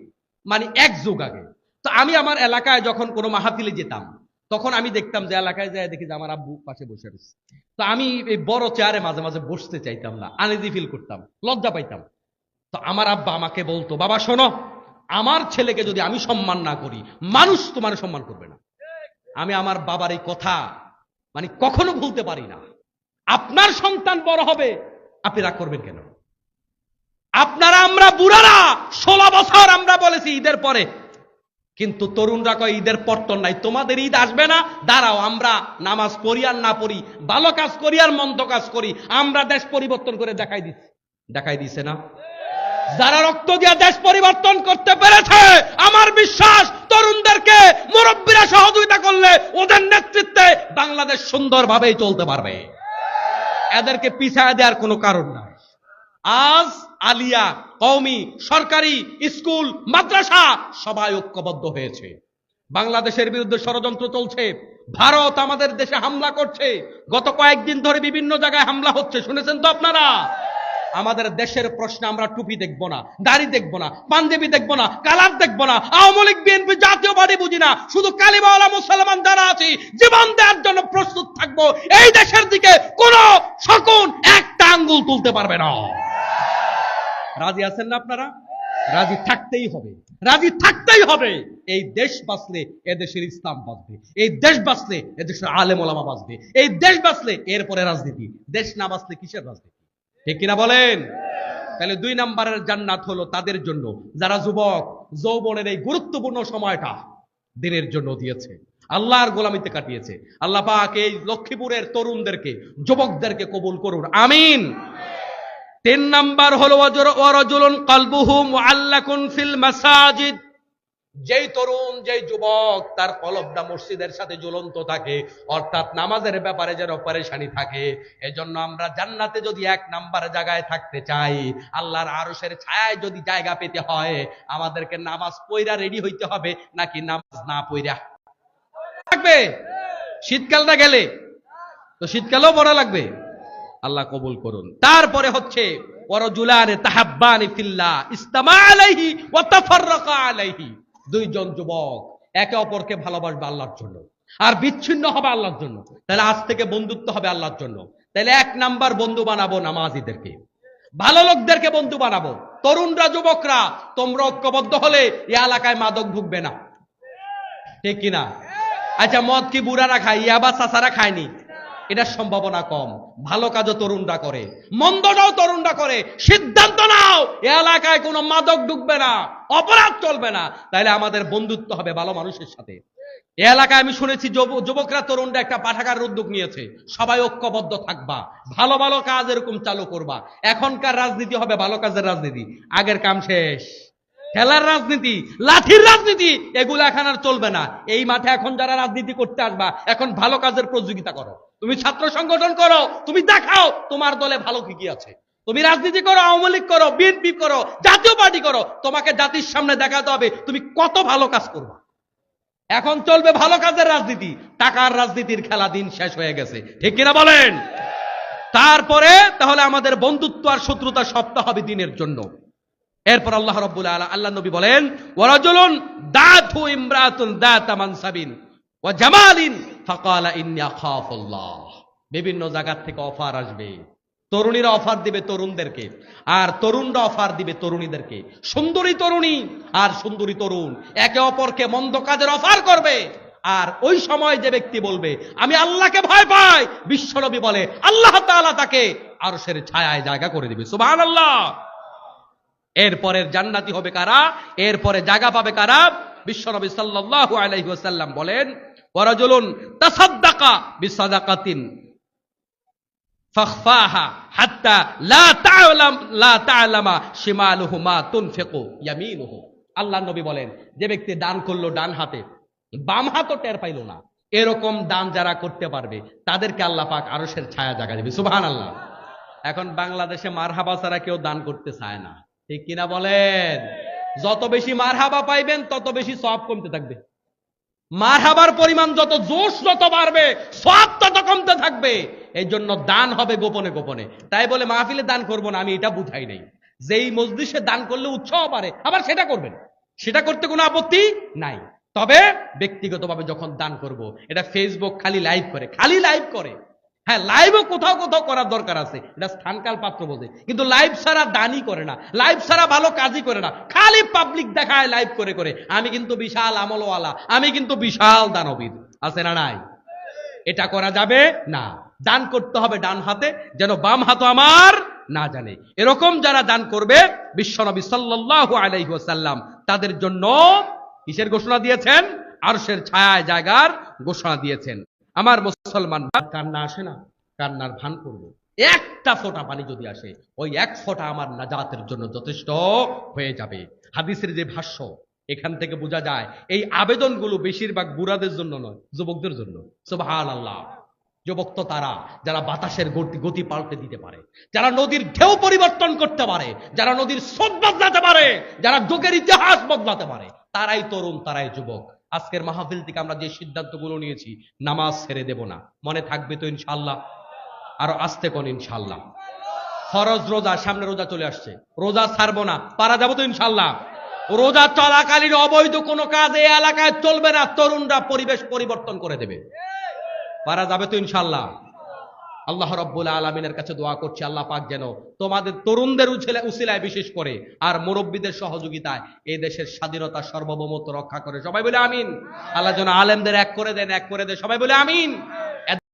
মানে এক যুগ আগে, তো আমি আমার এলাকায় যখন কোনো মাহফিলে যেতাম, তখন আমি দেখতাম যে এলাকায় যায় দেখি যে আমার আব্বু পাশে বসে রয়েছে। তো আমি এই বড় চেয়ারে মাঝে মাঝে বসতে চাইতাম না, আনইজি ফিল করতাম, লজ্জা পাইতাম। তো আমার আব্বা আমাকে বলতো, বাবা শোনো, আমার ছেলেকে যদি আমি সম্মান না করি, মানুষ তোমার সম্মান করবে না। আমি আমার বাবার এই কথা মানে কখনো ভুলতে পারি না। আপনার সন্তান বড় হবে, আপনি রাগ করবেন কেন? আপনারা, আমরা বুড়ারা 16 বছর আমরা বলেছি ঈদের পরে, কিন্তু তরুণরা কয় ঈদের পত্তন নাই, তোমাদের ঈদ আসবে না, দাঁড়াও, আমরা নামাজ পড়ি আর না পড়ি, ভালো কাজ করি আর মন্দ কাজ করি, আমরা দেশ পরিবর্তন করে দেখাই দিছে না? যারা রক্ত দিয়ে দেশ পরিবর্তন করতে পেরেছে, আমার বিশ্বাস তরুণদেরকে মুরব্বীরা সহযোগিতা করলে ওদের নেতৃত্বে বাংলাদেশ সুন্দরভাবেই চলতে পারবে। এদেরকে পিছায় দেওয়ার কোনো কারণ নাই। আজ আলিয়া, কওমি, সরকারি স্কুল, মাদ্রাসা সবাই ঐক্যবদ্ধ হয়েছে। বাংলাদেশের বিরুদ্ধে ষড়যন্ত্র চলছে, ভারত আমাদের দেশে হামলা করছে, গত কয়েকদিন ধরে বিভিন্ন জায়গায় হামলা হচ্ছে, শুনেছেন তো আপনারা? আমাদের দেশের প্রশ্নে আমরা টুপি দেখব না, দাড়ি দেখব না, পাঞ্জাবি দেখব না, কালার দেখব না, আওয়ামী লীগ বিএনপি জাতীয় পার্টি বুঝি না, শুধু কালিমাওয়ালা মুসলমান যারা আছি জীবন দেওয়ার জন্য প্রস্তুত থাকবো। এই দেশের দিকে কোন শকুন একটা আঙ্গুল তুলতে পারবে না। রাজি আছেন না আপনারা? রাজি থাকতেই হবে, রাজি থাকতেই হবে। এই দেশ বাঁচলে এদেশের ইসলাম বাঁচবে, এই দেশ বাঁচলে এদেশের আলেম ওলামা বাঁচবে, এই দেশ বাঁচলে এরপরে রাজনীতি। দেশ না বাঁচলে কিসের রাজনীতি, ঠিক কিনা বলেন? তাহলে 2 নম্বরের জান্নাত হলো তাদের জন্য যারা যুবক যৌবনের এই গুরুত্বপূর্ণ সময়টা দিনের জন্য দিয়েছে, আল্লাহর গোলামিতে কাটিয়েছে। আল্লাহ পাক এই লক্ষ্মীপুরের তরুণদেরকে, যুবকদেরকে কবুল করুন, আমিন। 3 নাম্বার হলো ওয়ারাজুলুন কলবুহু মুআল্লাকুন ফিল মাসাজিদ। যেই তরুণ, যেই যুবক তার কলবটা মসজিদের সাথে ঝুলন্ত থাকে, অর্থাৎ নামাজের ব্যাপারে যেন পরেশানি থাকে। এজন্য আমরা জান্নাতে যদি 1 নাম্বার জায়গায় থাকতে চাই, আল্লাহর আরশের ছায়ায় যদি জায়গা পেতে হয়, আমাদেরকে নামাজ পড়া রেডি হইতে হবে, নাকি নামাজ না পড়া থাকবে? শীতকালটা গেলে তো শীতকালেও পড়া লাগবে। আল্লাহ কবুল করুন। তারপরে হচ্ছে ওয়ারাজুলানে তাহাব্বানি ফিল্লাহ ইসতামা আলাইহি ওয়া তাফাররাকা আলাইহি। 2 জন যুবক একে অপরকে ভালোবাসবে আল্লাহর জন্য, আর বিচ্ছিন্ন হবে আল্লাহর জন্য। তাহলে আজ থেকে বন্ধুত্ব হবে আল্লাহর জন্য। তাহলে 1 নাম্বার বন্ধু বানাবো নামাজীদেরকে, ভালো লোকদেরকে বন্ধু বানাবো। তরুণরা, যুবকরা, তোমরা ঐক্যবদ্ধ হলে এই এলাকায় মাদক ঢুকবে না, ঠিক কিনা? আচ্ছা, মদ কি বুড়ারা খায়, ইয়াবা চাচারা খায়নি? এটার সম্ভাবনা কম। ভালো কাজও তরুণরা করে, মন্দটাও তরুণরা করে। সিদ্ধান্ত নাও, এ এলাকায় কোনো মাদক ঢুকবে না, অপরাধ চলবে না। তাইলে আমাদের বন্ধুত্ব হবে ভালো মানুষের সাথে। এ এলাকায় আমি শুনেছি যুবকরা, তরুণরা একটা পাঠাগার উদ্যোগ নিয়েছে। সবাই ঐক্যবদ্ধ থাকবা, ভালো ভালো কাজ এরকম চালু করবা। এখনকার রাজনীতি হবে ভালো কাজের রাজনীতি, আগের কাম শেষ। খেলার রাজনীতি, লাঠির রাজনীতি, এগুলো এখন আর চলবে না। এই মাঠে এখন যারা রাজনীতি করতে আসবা, এখন ভালো কাজের প্রতিযোগিতা করো। তুমি ছাত্র সংগঠন করো, তুমি দেখাও তোমার দলে ভালো কি কি আছে। তুমি রাজনীতি করো, আওয়ামী লীগ করো, বিএনপি করো, জাতীয় পার্টি করো, তোমাকে জাতির সামনে দেখাতে হবে তুমি কত ভালো কাজ করবা। এখন চলবে ভালো কাজের রাজনীতি, টাকার রাজনীতির খেলা দিন শেষ হয়ে গেছে, ঠিক কিনা বলেন? তারপরে তাহলে আমাদের বন্ধুত্ব আর শত্রুতা সবটা হবে দিনের জন্য। এরপর আল্লাহ রাব্বুল আলামিন, আল্লাহ নবী বলেন, ওয়ারাজুলুন দাতু ইমরাতুন দাতা মানসাবিন ওয়া জামালিন ফাকালা ইন্নী আখাফুল্লাহ। বিভিন্ন জায়গা থেকে অফার আসবে, তরুণীরা অফার দিবে তরুণদেরকে, আর তরুণরা অফার দিবে তরুণীদেরকে। সুন্দরী তরুণী আর সুন্দরী তরুণ একে অপরকে মন্দ কাজের অফার করবে। আর ওই সময় যে ব্যক্তি বলবে আমি আল্লাহকে ভয় পাই, বিশ্বনবী বলে আল্লাহ তাআলা তাকে আরশের ছায়ায় জায়গা করে দিবে। সুবহানাল্লাহ। এরপরের জান্নাতি হবে কারা? এরপরে জায়গা পাবে কারা? বিশ্বনবী সাল্লাল্লাহু আলাইহি ওয়াসাল্লাম বলেন, ওয়ারাজুলুন তাসাদ্দাকা বিসাদাকাতিন ফাখফাহা হাত্তা লা তা'লামা শিমালুহু মা তুনফিকু ইয়ামিনুহু। আল্লাহর নবী বলেন, যে ব্যক্তি দান করলো ডান হাতে, বাম হাতও টের পাইল না, এরকম দান যারা করতে পারবে তাদেরকে আল্লাহ পাক আরশের ছায়া জায়গা দেবে। সুবহানাল্লাহ। এখন বাংলাদেশে মারহাবা ছাড়া কেউ দান করতে চায় না, ঠিক কিনা বলেন? যত বেশি মারহাবা পাইবেন তত বেশি সওয়াব কমতে থাকবে। মারহাবার পরিমাণ যত, জোশ যত বাড়বে, সওয়াব তত কমতে থাকবে। এই জন্য দান হবে গোপনে গোপনে। তাই বলে মাহফিলে দান করব না, আমি এটা বুঝাই নাই। যেই মজলিসে দান করলে উৎসাহ বাড়ে, আবার সেটা করবেন, সেটা করতে কোনো আপত্তি নাই। তবে ব্যক্তিগতভাবে যখন দান করব, এটা ফেসবুক খালি লাইভ করে, হ্যাঁ লাইভও কোথাও কোথাও করার দরকার আছে, এটা স্থানকাল পাত্র বোঝে, কিন্তু লাইভ ছাড়া দানই করে না, লাইভ ছাড়া ভালো কাজই করে না, খালি পাবলিক দেখায় লাইভ করে করে। আমি কিন্তু বিশাল আমলওয়ালা, আমি কিন্তু বিশাল দানবীর, আছে না নাই? এটা করা যাবে না। দান করতে হবে ডান হাতে, যেন বাম হাত আমার না জানে। এরকম যারা দান করবে, বিশ্বনবী সাল্লাল্লাহু আলাইহি ওয়াসাল্লাম তাদের জন্য কিসের ঘোষণা দিয়েছেন? আরশের ছায়ায় জায়গার ঘোষণা দিয়েছেন। আমার মুসলমান, কান্না আসে না, কান্নার ভান করবো। একটা ফোঁটা পানি যদি আসে, ওই এক ফোঁটা আমার নাজাতের জন্য যথেষ্ট হয়ে যাবে। হাদিসের যে ভাষ্য, এখান থেকে বোঝা যায় এই আবেদনগুলো বেশিরভাগ বুড়াদের জন্য নয়, যুবকদের জন্য। সুবহানাল্লাহ। যুবক তো তারা যারা বাতাসের গতি পাল্টে দিতে পারে, যারা নদীর ঢেউ পরিবর্তন করতে পারে, যারা নদীর স্রোত বদলাতে পারে, যারা যুগের ইতিহাস বদলাতে পারে, তারাই তরুণ, তারাই যুবক। আজকের মাহফিল থেকে আমরা যে সিদ্ধান্তগুলো নিয়েছি, নামাজ ছেড়ে দেব না, মনে থাকবে তো ইনশাআল্লাহ? আরো আস্তে কোন ইনশাআল্লাহ? ফরজ রোজা, সামনে রোজা চলে আসছে, রোজা ছাড়বো না, পারা যাবো তো ইনশাআল্লাহ? রোজা চলাকালীন অবৈধ কোনো কাজ এই এলাকায় চলবে না, তরুণরা পরিবেশ পরিবর্তন করে দেবে, পারা যাবে তো ইনশাআল্লাহ? আল্লাহ রাব্বুল আলামিনের কাছে দোয়া করছি, আল্লাহ পাক যেন তোমাদের তরুণদের উসিলায় বিশেষ করে আর মুরব্বীদের সহযোগিতায় এই দেশের স্বাধীনতা সার্বভৌমত্ব রক্ষা করে। সবাই বলে আমিন। আল্লাহ যেন আলেমদের এক করে দেন, সবাই বলে আমিন।